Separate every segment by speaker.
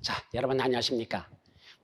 Speaker 1: 자, 여러분 안녕하십니까?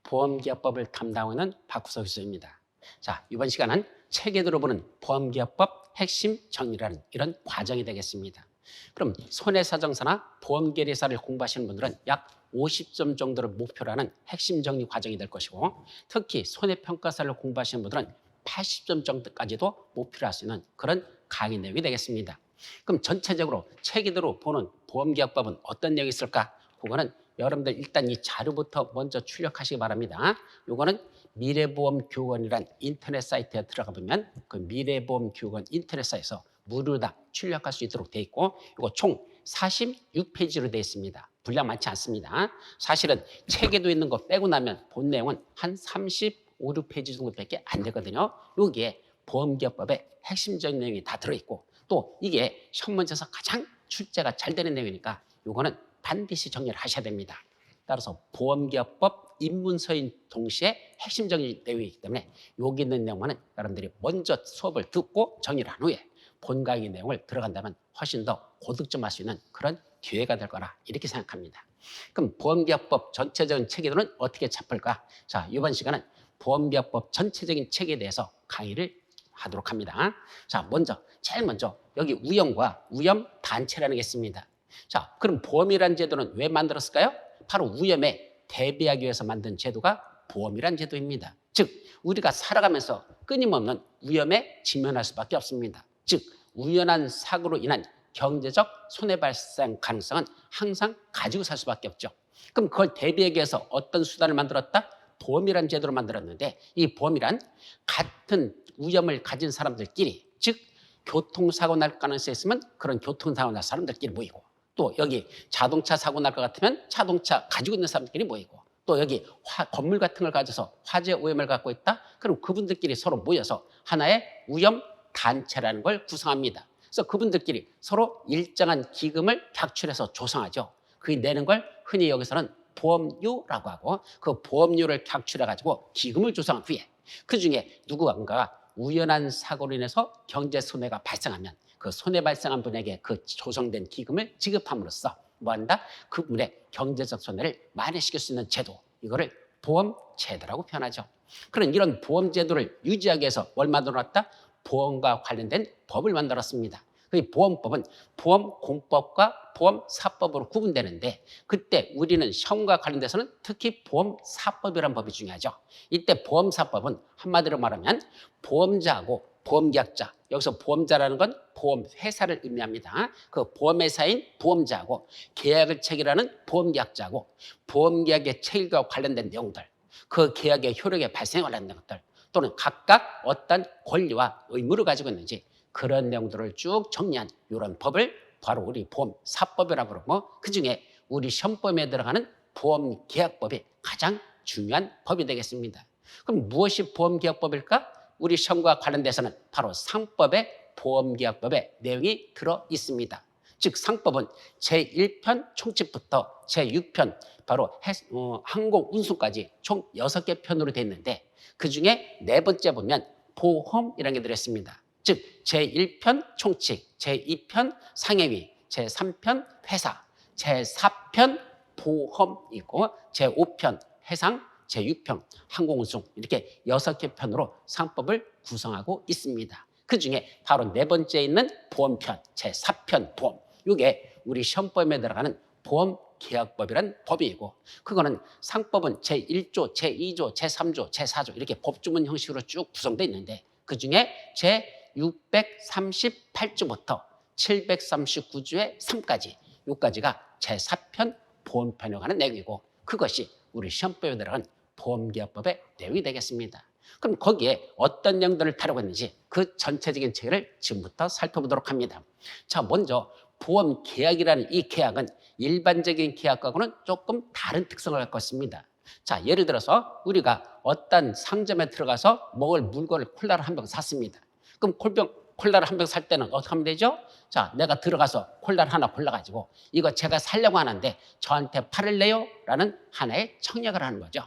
Speaker 1: 보험기업법을 담당하는 박구석 교수입니다. 자, 이번 시간은 책에 들어보는 보험기업법 핵심 정리라는 이런 과정이 되겠습니다. 그럼 손해사정사나 보험계리사를 공부하시는 분들은 약 50점 정도를 목표로 하는 핵심 정리 과정이 될 것이고, 특히 손해평가사를 공부하시는 분들은 80점 정도까지도 목표로 할 수 있는 그런 강의 내용이 되겠습니다. 그럼 전체적으로 책에 들어보는 보험기업법은 어떤 내용이 있을까? 그거는 여러분들 일단 이 자료부터 먼저 출력하시기 바랍니다. 요거는 미래보험교원이란 인터넷 사이트에 들어가 보면 그 미래보험교원 인터넷 사이트에서 무료로 다 출력할 수 있도록 되어 있고, 이거 총 46페이지로 되어 있습니다. 분량 많지 않습니다. 사실은 책에도 있는 거 빼고 나면 본 내용은 한 35, 6페이지 정도밖에 안 되거든요. 여기에 보험기업법의 핵심적인 내용이 다 들어있고, 또 이게 시험 문제에서 가장 출제가 잘 되는 내용이니까 요거는 반드시 정리를 하셔야 됩니다. 따라서 보험기업법 입문서인 동시에 핵심적인 내용이기 때문에 여기 있는 내용만은 여러분들이 먼저 수업을 듣고 정리를 한 후에 본 강의 내용을 들어간다면 훨씬 더 고득점할 수 있는 그런 기회가 될 거라 이렇게 생각합니다. 그럼 보험기업법 전체적인 체계도는 어떻게 잡을까? 자, 이번 시간은 보험기업법 전체적인 체계에 대해서 강의를 하도록 합니다. 자, 제일 먼저 여기 우염과 우염 단체라는 게 있습니다. 자, 그럼 보험이라는 제도는 왜 만들었을까요? 바로 위험에 대비하기 위해서 만든 제도가 보험이라는 제도입니다. 즉, 우리가 살아가면서 끊임없는 위험에 직면할 수밖에 없습니다. 즉, 우연한 사고로 인한 경제적 손해 발생 가능성은 항상 가지고 살 수밖에 없죠. 그럼 그걸 대비하기 위해서 어떤 수단을 만들었다? 보험이라는 제도를 만들었는데, 이 보험이란 같은 위험을 가진 사람들끼리, 즉 교통사고 날 가능성이 있으면 그런 교통사고 날 사람들끼리 모이고, 또 여기 자동차 사고 날 것 같으면 자동차 가지고 있는 사람들끼리 모이고, 또 여기 건물 같은 걸 가져서 화재 오염을 갖고 있다? 그럼 그분들끼리 서로 모여서 하나의 위험 단체라는 걸 구성합니다. 그래서 그분들끼리 서로 일정한 기금을 객출해서 조성하죠. 그 내는 걸 흔히 여기서는 보험료라고 하고, 그 보험료를 객출해가지고 기금을 조성한 후에 그중에 누구인가가 우연한 사고로 인해서 경제 손해가 발생하면 그 손해 발생한 분에게 그 조성된 기금을 지급함으로써 뭐한다? 그분의 경제적 손해를 만회시킬 수 있는 제도, 이거를 보험제도라고 표현하죠. 그런 이런 보험제도를 유지하기 위해서 뭘 만들어놨다? 보험과 관련된 법을 만들었습니다. 그 보험법은 보험공법과 보험사법으로 구분되는데, 그때 우리는 시험과 관련돼서는 특히 보험사법이라는 법이 중요하죠. 이때 보험사법은 한마디로 말하면 보험자하고 보험계약자, 여기서 보험자라는 건 보험회사를 의미합니다. 그 보험회사인 보험자하고 계약을 체결하는 보험계약자하고 보험계약의 체결과 관련된 내용들, 그 계약의 효력에 발생에 관련된 것들, 또는 각각 어떤 권리와 의무를 가지고 있는지 그런 내용들을 쭉 정리한 이런 법을 바로 우리 보험사법이라고 그러고, 그중에 우리 시험범위에 들어가는 보험계약법이 가장 중요한 법이 되겠습니다. 그럼 무엇이 보험계약법일까? 우리 시험과 관련돼서는 바로 상법의 보험계약법의 내용이 들어 있습니다. 즉 상법은 제1편 총칙부터 제6편 바로 항공운수까지 총 6개 편으로 되어 있는데, 그중에 네 번째 보면 보험이라는 게 들어있습니다. 즉 제1편 총칙, 제2편 상해위, 제3편 회사, 제4편 보험이고, 제5편 해상, 제6편 항공운송, 이렇게 6개 편으로 상법을 구성하고 있습니다. 그중에 바로 네 번째 있는 보험편, 제4편 보험, 이게 우리 시험범위에 들어가는 보험계약법이라는 법이고, 그거는 상법은 제1조, 제2조, 제3조, 제4조 이렇게 법주문 형식으로 쭉 구성되어 있는데, 그중에 제638조부터 739조의 3까지, 요까지가 제4편 보험편에 관한 내용이고, 그것이 우리 시험법에 들어간 보험계약법의 내용이 되겠습니다. 그럼 거기에 어떤 내용들을 다루고 있는지 그 전체적인 체계를 지금부터 살펴보도록 합니다. 자, 먼저 보험계약이라는 이 계약은 일반적인 계약과는 조금 다른 특성을 갖고 있습니다. 자, 예를 들어서 우리가 어떤 상점에 들어가서 먹을 물건을 콜라를 한 병 샀습니다. 그럼 콜라를 한 병 살 때는 어떻게 하면 되죠? 자, 내가 들어가서 콜라를 하나 골라가지고 이거 제가 살려고 하는데 저한테 팔을래요? 라는 하나의 청약을 하는 거죠.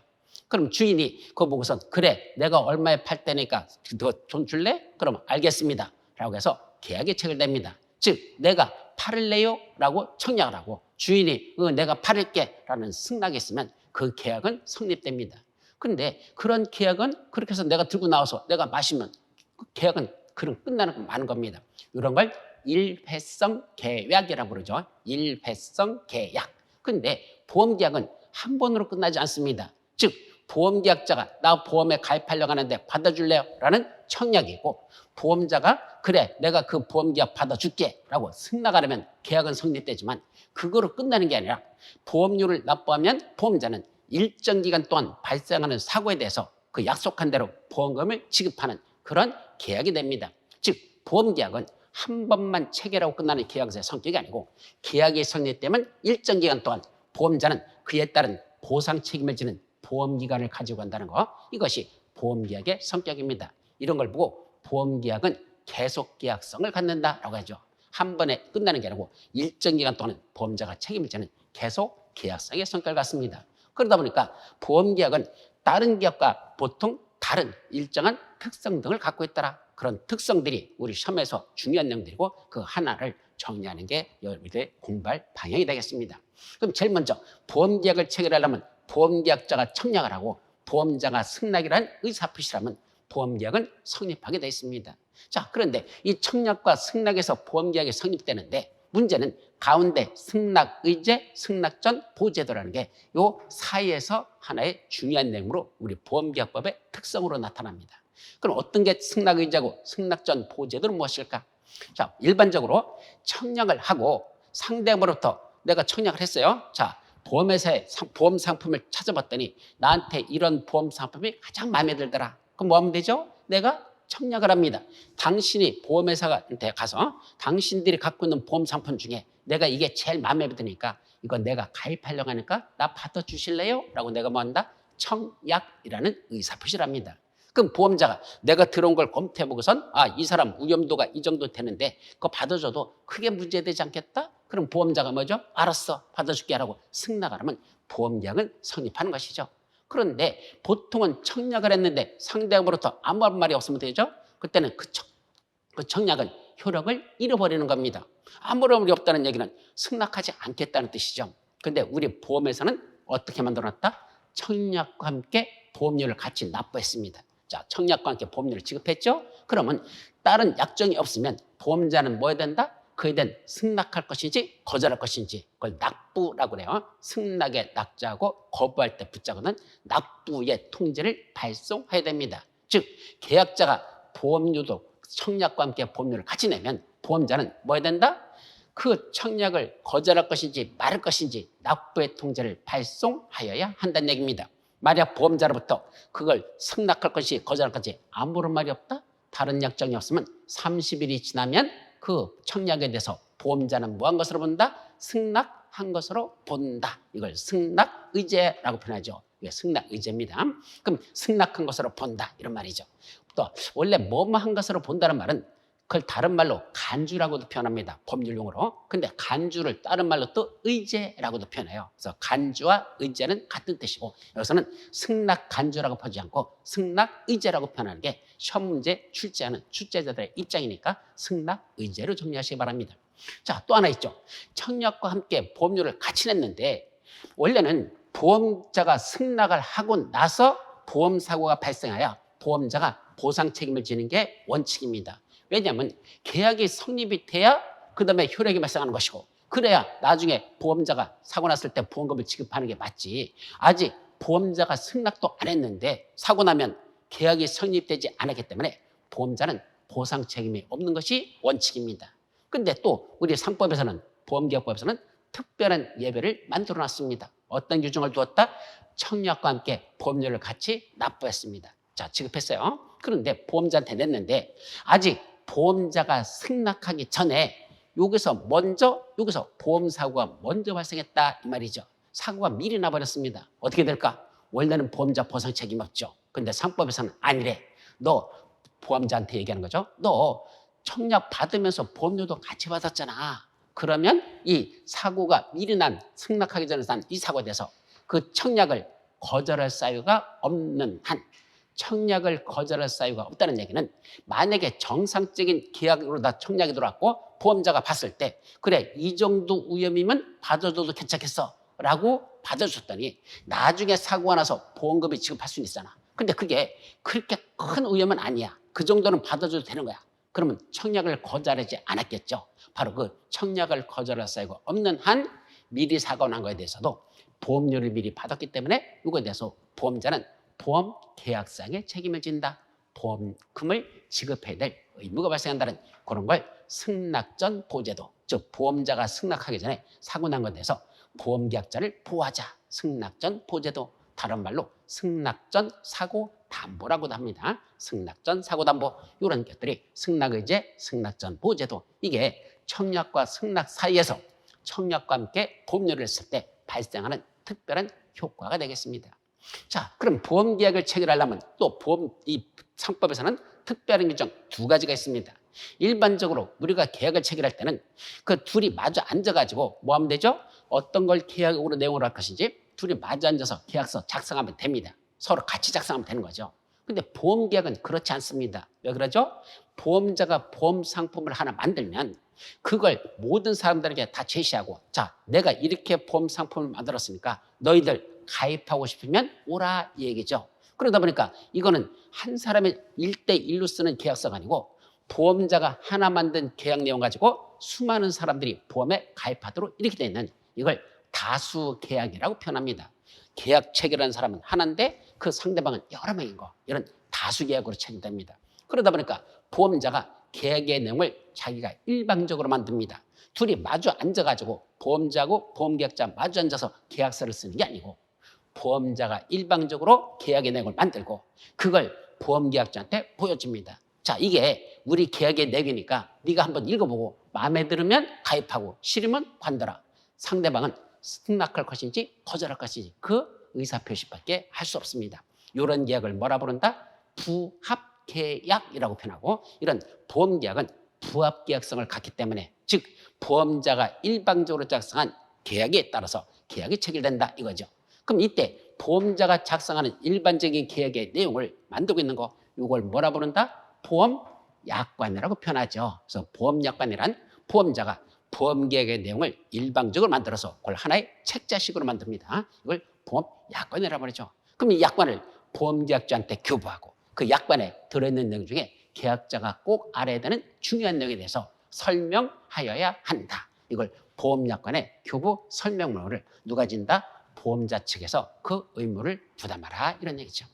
Speaker 1: 그럼 주인이 그거 보고서 그래, 내가 얼마에 팔 때니까 너 돈 줄래? 그럼 알겠습니다 라고 해서 계약이 체결됩니다. 즉 내가 팔을래요? 라고 청약을 하고 주인이 내가 팔을게 라는 승낙이 있으면 그 계약은 성립됩니다. 그런데 그런 계약은 그렇게 해서 내가 들고 나와서 내가 마시면 그 계약은 그런 끝나는 많은 겁니다. 이런 걸 일회성 계약이라고 그러죠. 일회성 계약. 근데 보험계약은 한 번으로 끝나지 않습니다. 즉 보험계약자가 나 보험에 가입하려고 하는데 받아줄래요? 라는 청약이고 보험자가 그래 내가 그 보험계약 받아줄게 라고 승낙하려면 계약은 성립되지만 그거로 끝나는 게 아니라 보험료를 납부하면 보험자는 일정 기간 동안 발생하는 사고에 대해서 그 약속한 대로 보험금을 지급하는 그런 계약이 됩니다. 즉 보험계약은 한 번만 체결하고 끝나는 계약서의 성격이 아니고 계약이 성립되면 일정 기간 동안 보험자는 그에 따른 보상 책임을 지는 보험기간을 가지고 간다는 거, 이것이 보험계약의 성격입니다. 이런 걸 보고 보험계약은 계속계약성을 갖는다라고 하죠. 한 번에 끝나는 게 아니고 일정 기간 동안 보험자가 책임을 지는 계속계약성의 성격을 갖습니다. 그러다 보니까 보험계약은 다른 계약과 보통 다른 일정한 특성 등을 갖고 있더라. 그런 특성들이 우리 시험에서 중요한 내용들이고 그 하나를 정리하는 게 여러분들의 공부할 방향이 되겠습니다. 그럼 제일 먼저 보험계약을 체결하려면 보험계약자가 청약을 하고 보험자가 승낙이라는 의사표시라면 보험계약은 성립하게 되어 있습니다. 자, 그런데 이 청약과 승낙에서 보험계약이 성립되는데 문제는 가운데 승낙의제, 승낙전 보제도라는 게 이 사이에서 하나의 중요한 내용으로 우리 보험계약법의 특성으로 나타납니다. 그럼 어떤 게 승낙의제고 승낙전 보제도는 무엇일까? 자, 일반적으로 청약을 하고 상대방으로부터 내가 청약을 했어요. 자, 보험회사의 보험 상품을 찾아봤더니 나한테 이런 보험 상품이 가장 마음에 들더라. 그럼 뭐 하면 되죠? 내가 청약을 합니다. 당신이 보험회사한테 가서 당신들이 갖고 있는 보험 상품 중에 내가 이게 제일 마음에 드니까 이거 내가 가입하려고 하니까 나 받아주실래요? 라고 내가 뭐 한다? 청약이라는 의사표시를 합니다. 그럼 보험자가 내가 들어온 걸 검토해보고선 이 사람 위험도가 이 정도 되는데 그거 받아줘도 크게 문제되지 않겠다? 그럼 보험자가 뭐죠? 알았어, 받아줄게 라고 승낙을 하면 보험계약은 성립하는 것이죠. 그런데 보통은 청약을 했는데 상대방으로부터 아무 말이 없으면 되죠? 그때는 그 청약은 효력을 잃어버리는 겁니다. 아무런 말이 없다는 얘기는 승낙하지 않겠다는 뜻이죠. 그런데 우리 보험에서는 어떻게 만들어놨다? 청약과 함께 보험료를 같이 납부했습니다. 자, 청약과 함께 보험료를 지급했죠? 그러면 다른 약정이 없으면 보험자는 뭐 해야 된다? 그에 대한 승낙할 것인지 거절할 것인지 그걸 납부라고 그래요. 승낙의 낙자하고 거부할 때 붙자고는 납부의 통지를 발송해야 됩니다. 즉 계약자가 보험료도 청약과 함께 보험료를 같이 내면 보험자는 뭐 해야 된다? 그 청약을 거절할 것인지 말할 것인지 납부의 통지를 발송하여야 한다는 얘기입니다. 만약 보험자로부터 그걸 승낙할 것이 거절할 것이 아무런 말이 없다? 다른 약정이 없으면 30일이 지나면 그 청약에 대해서 보험자는 뭐한 것으로 본다? 승낙한 것으로 본다. 이걸 승낙의제라고 표현하죠. 이게 승낙의제입니다. 그럼 승낙한 것으로 본다 이런 말이죠. 또 원래 뭐뭐한 것으로 본다는 말은 그걸 다른 말로 간주라고도 표현합니다. 법률용어로. 근데 간주를 다른 말로 또 의제라고도 표현해요. 그래서 간주와 의제는 같은 뜻이고 여기서는 승낙 간주라고 표하지 않고 승낙 의제라고 표현하는 게 시험 문제 출제하는 출제자들의 입장이니까 승낙 의제로 정리하시기 바랍니다. 자, 또 하나 있죠. 청약과 함께 보험료를 같이 냈는데 원래는 보험자가 승낙을 하고 나서 보험사고가 발생하여 보험자가 보상 책임을 지는 게 원칙입니다. 왜냐하면 계약이 성립이 돼야 그 다음에 효력이 발생하는 것이고 그래야 나중에 보험자가 사고 났을 때 보험금을 지급하는 게 맞지. 아직 보험자가 승낙도 안 했는데 사고 나면 계약이 성립되지 않았기 때문에 보험자는 보상 책임이 없는 것이 원칙입니다. 근데 또 우리 상법에서는 보험계약법에서는 특별한 예외를 만들어 놨습니다. 어떤 규정을 두었다? 청약과 함께 보험료를 같이 납부했습니다. 자, 지급했어요. 그런데 보험자한테 냈는데 아직 보험자가 승낙하기 전에 여기서 보험사고가 먼저 발생했다 이 말이죠. 사고가 미리 나버렸습니다. 어떻게 될까? 원래는 보험자 보상 책임 없죠. 근데 상법에서는 아니래. 너 보험자한테 얘기하는 거죠. 너 청약 받으면서 보험료도 같이 받았잖아. 그러면 이 사고가 미리 승낙하기 전에 난 이 사고에 대해서 그 청약을 거절할 사유가 없는 한 청약을 거절할 사유가 없다는 얘기는 만약에 정상적인 계약으로 다 청약이 들어왔고 보험자가 봤을 때 그래 이 정도 위험이면 받아줘도 괜찮겠어 라고 받아줬더니 나중에 사고가 나서 보험금이 지급할 수는 있잖아. 근데 그게 그렇게 큰 위험은 아니야. 그 정도는 받아줘도 되는 거야. 그러면 청약을 거절하지 않았겠죠. 바로 그 청약을 거절할 사유가 없는 한 미리 사고가 난 거에 대해서도 보험료를 미리 받았기 때문에 이거에 대해서 보험자는 보험 계약상의 책임을 진다. 보험금을 지급해야 될 의무가 발생한다는 그런 걸 승낙전 보제도, 즉 보험자가 승낙하기 전에 사고 난 것에 대해서 보험계약자를 보호하자. 승낙전 보제도, 다른 말로 승낙전 사고 담보라고도 합니다. 승낙전 사고 담보 이런 것들이 승낙의제, 승낙전 보제도 이게 청약과 승낙 사이에서 청약과 함께 보험료를 냈을 때 발생하는 특별한 효과가 되겠습니다. 자, 그럼 보험계약을 체결하려면 또 이 상법에서는 특별한 규정 두 가지가 있습니다. 일반적으로 우리가 계약을 체결할 때는 그 둘이 마주 앉아가지고 뭐 하면 되죠? 어떤 걸 계약으로 내용을 할 것인지 둘이 마주 앉아서 계약서 작성하면 됩니다. 서로 같이 작성하면 되는 거죠. 근데 보험계약은 그렇지 않습니다. 왜 그러죠? 보험자가 보험 상품을 하나 만들면 그걸 모든 사람들에게 다 제시하고 자, 내가 이렇게 보험 상품을 만들었으니까 너희들 가입하고 싶으면 오라 이 얘기죠. 그러다 보니까 이거는 한 사람의 1대1로 쓰는 계약서가 아니고 보험자가 하나 만든 계약 내용 가지고 수많은 사람들이 보험에 가입하도록 이렇게 되어 있는 이걸 다수 계약이라고 표현합니다. 계약 체결하는 사람은 하나인데 그 상대방은 여러 명인 거. 이런 다수 계약으로 체결됩니다. 그러다 보니까 보험자가 계약의 내용을 자기가 일방적으로 만듭니다. 둘이 마주 앉아가지고 보험자하고 보험계약자 마주 앉아서 계약서를 쓰는 게 아니고 보험자가 일방적으로 계약의 내용을 만들고 그걸 보험계약자한테 보여줍니다. 자, 이게 우리 계약의 내용이니까 네가 한번 읽어보고 마음에 들으면 가입하고 싫으면 관둬라. 상대방은 승낙할 것인지 거절할 것인지 그 의사표시밖에 할 수 없습니다. 이런 계약을 뭐라 부른다? 부합계약이라고 표현하고 이런 보험계약은 부합계약성을 갖기 때문에 즉 보험자가 일방적으로 작성한 계약에 따라서 계약이 체결된다 이거죠. 그럼 이때 보험자가 작성하는 일반적인 계약의 내용을 만들고 있는 거 이걸 뭐라 부른다? 보험약관이라고 표현하죠. 그래서 보험약관이란 보험자가 보험계약의 내용을 일방적으로 만들어서 그걸 하나의 책자식으로 만듭니다. 이걸 보험약관이라고 그러죠. 그럼 이 약관을 보험계약자한테 교부하고 그 약관에 들어있는 내용 중에 계약자가 꼭 알아야 되는 중요한 내용에 대해서 설명하여야 한다. 이걸 보험약관의 교부 설명문을 누가 진다? 보험자 측에서 그 의무를 부담하라 이런 얘기죠.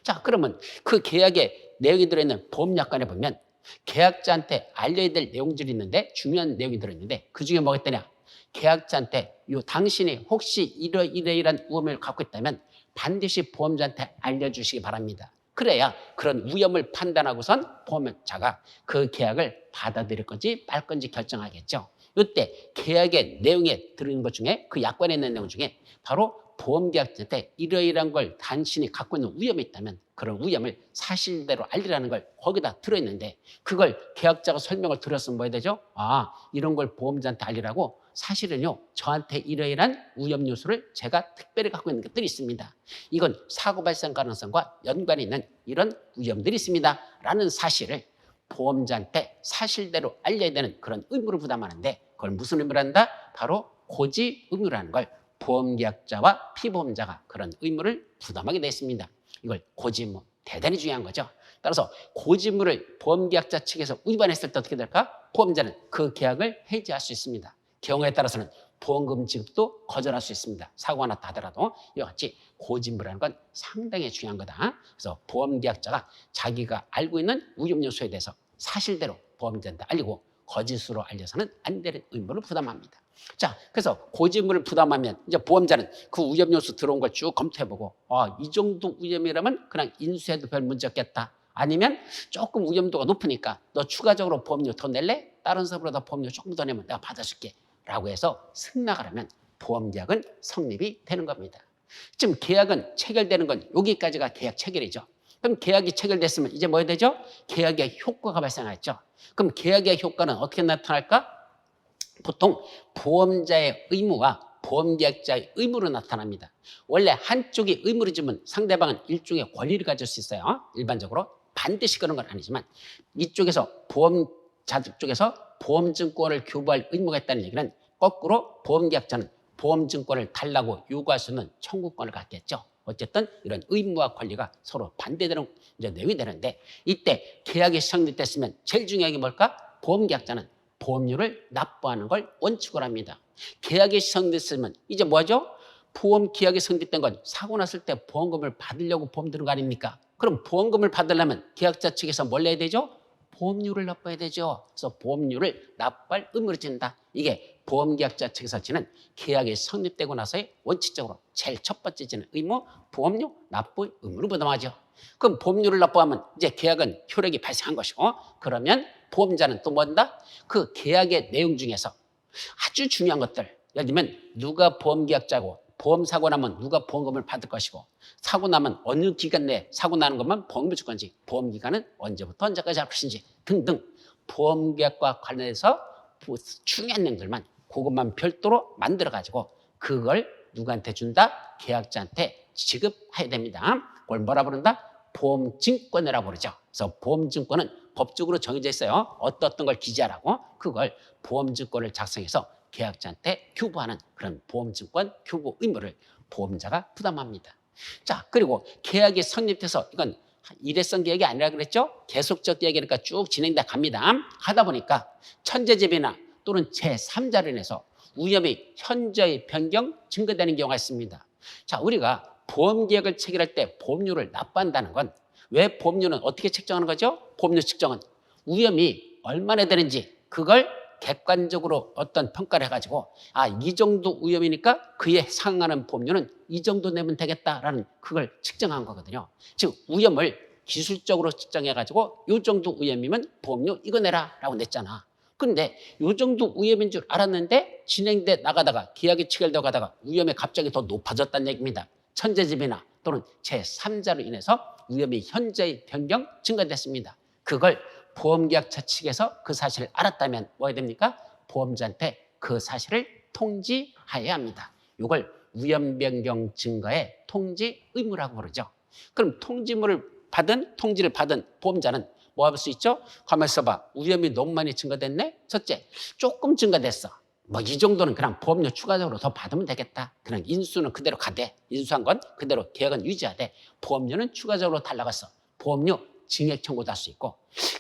Speaker 1: 자, 그러면 그 계약에 내용이 들어있는 보험약관에 보면 계약자한테 알려야 될 내용들이 있는데 중요한 내용이 들어있는데 그중에 뭐가 있더냐? 계약자한테 당신이 혹시 이러이러한 위험을 갖고 있다면 반드시 보험자한테 알려주시기 바랍니다. 그래야 그런 위험을 판단하고선 보험자가 그 계약을 받아들일 건지 말 건지 결정하겠죠. 이때 계약의 내용에 들어있는 것 중에 그 약관에 있는 내용 중에 바로 보험계약자한테 이러이러한 걸 당신이 갖고 있는 위험이 있다면 그런 위험을 사실대로 알리라는 걸 거기다 들어있는데 그걸 계약자가 설명을 드렸으면 뭐 해야 되죠? 아, 이런 걸 보험자한테 알리라고 사실은요 저한테 이러이러한 위험 요소를 제가 특별히 갖고 있는 것들이 있습니다. 이건 사고 발생 가능성과 연관이 있는 이런 위험들이 있습니다. 라는 사실을 보험자한테 사실대로 알려야 되는 그런 의무를 부담하는데 그걸 무슨 의무를 한다? 바로 고지 의무라는 걸 보험계약자와 피보험자가 그런 의무를 부담하게 되어 있습니다. 이걸 고지 의무, 대단히 중요한 거죠. 따라서 고지 의무를 보험계약자 측에서 위반했을 때 어떻게 될까? 보험자는 그 계약을 해지할 수 있습니다. 경우에 따라서는 보험금 지급도 거절할 수 있습니다. 사고가 났다 하더라도 이와 같이 고지 의무라는 건 상당히 중요한 거다. 그래서 보험계약자가 자기가 알고 있는 위험 요소에 대해서 사실대로 보험자한테 알리고 거짓으로 알려서는 안 되는 의무를 부담합니다. 자, 그래서 고지 의무를 부담하면 이제 보험자는 그 위험 요소 들어온 걸 쭉 검토해보고 이 정도 위험이라면 그냥 인수해도 별 문제 없겠다. 아니면 조금 위험도가 높으니까 너 추가적으로 보험료 더 낼래? 다른 사람보다 보험료 조금 더 내면 내가 받아줄게. 라고 해서 승낙을 하면 보험계약은 성립이 되는 겁니다. 지금 계약은 체결되는 건 여기까지가 계약 체결이죠. 그럼 계약이 체결됐으면 이제 뭐 해야 되죠? 계약의 효과가 발생하죠. 그럼 계약의 효과는 어떻게 나타날까? 보통 보험자의 의무와 보험계약자의 의무로 나타납니다. 원래 한쪽이 의무를 지면 상대방은 일종의 권리를 가질 수 있어요. 일반적으로 반드시 그런 건 아니지만 이쪽에서 보험자 쪽에서 보험증권을 교부할 의무가 있다는 얘기는 거꾸로 보험계약자는 보험증권을 달라고 요구할 수 있는 청구권을 갖겠죠. 어쨌든 이런 의무와 권리가 서로 반대되는 이제 내용이 되는데 이때 계약이 성립됐으면 제일 중요한 게 뭘까? 보험계약자는 보험료를 납부하는 걸 원칙으로 합니다. 계약이 성립됐으면 이제 뭐죠? 보험 계약이 성립된 건 사고 났을 때 보험금을 받으려고 보험 드는 거 아닙니까? 그럼 보험금을 받으려면 계약자 측에서 뭘 내야 되죠? 보험료를 납부해야 되죠. 그래서 보험료를 납부할 의무를 진다. 이게 보험계약자 측에서 지는 계약이 성립되고 나서의 원칙적으로 제일 첫 번째 지는 의무, 보험료 납부 의무를 부담하죠. 그럼 보험료를 납부하면 이제 계약은 효력이 발생한 것이고 그러면 보험자는 또 뭔다? 그 계약의 내용 중에서 아주 중요한 것들 예를 들면 누가 보험계약자고 보험사고 나면 누가 보험금을 받을 것이고 사고 나면 어느 기간 내에 사고 나는 것만 보험을 줄 건지 보험기간은 언제부터 언제까지 할 것인지 등등 보험계약과 관련해서 중요한 내용들만 그것만 별도로 만들어가지고 그걸 누구한테 준다? 계약자한테 지급해야 됩니다. 그걸 뭐라 부른다? 보험증권이라고 그러죠. 그래서 보험증권은 법적으로 정해져 있어요. 어떤 걸 기재하라고 그걸 보험증권을 작성해서 계약자한테 교부하는 그런 보험증권 교부 의무를 보험자가 부담합니다. 자, 그리고 계약이 성립돼서 이건 일회성 계약이 아니라 그랬죠? 계속적 계약이니까 쭉 진행돼 갑니다. 하다 보니까 천재지변이나 또는 제3자를 인해서 위험이 현저히 변경, 증가되는 경우가 있습니다. 자, 우리가 보험계약을 체결할 때 보험료를 납부한다는 건 왜 보험료는 어떻게 책정하는 거죠? 보험료 측정은 위험이 얼마나 되는지 그걸 객관적으로 어떤 평가를 해가지고 이 정도 위험이니까 그에 상응하는 보험료는 이 정도 내면 되겠다라는 그걸 측정한 거거든요. 즉 위험을 기술적으로 측정해가지고 이 정도 위험이면 보험료 이거 내라 라고 냈잖아. 근데 이 정도 위험인 줄 알았는데 진행돼 나가다가 계약이 체결되어 가다가 위험이 갑자기 더 높아졌다는 얘기입니다. 천재지변이나 또는 제3자로 인해서 위험이 현저히 변경 증가됐습니다. 그걸 보험계약자 측에서 그 사실을 알았다면 뭐 해야 됩니까? 보험자한테 그 사실을 통지해야 합니다. 이걸 위험 변경 증가의 통지 의무라고 부르죠. 그럼 통지를 받은 보험자는 뭐 할 수 있죠? 가만히 있어봐. 위험이 너무 많이 증가됐네? 첫째, 조금 증가됐어. 뭐 이 정도는 그냥 보험료 추가적으로 더 받으면 되겠다. 그냥 인수는 그대로 가되 인수한 건 그대로 계약은 유지하되 보험료는 추가적으로 달라갔어. 보험료 증액 청구도 할 수 있고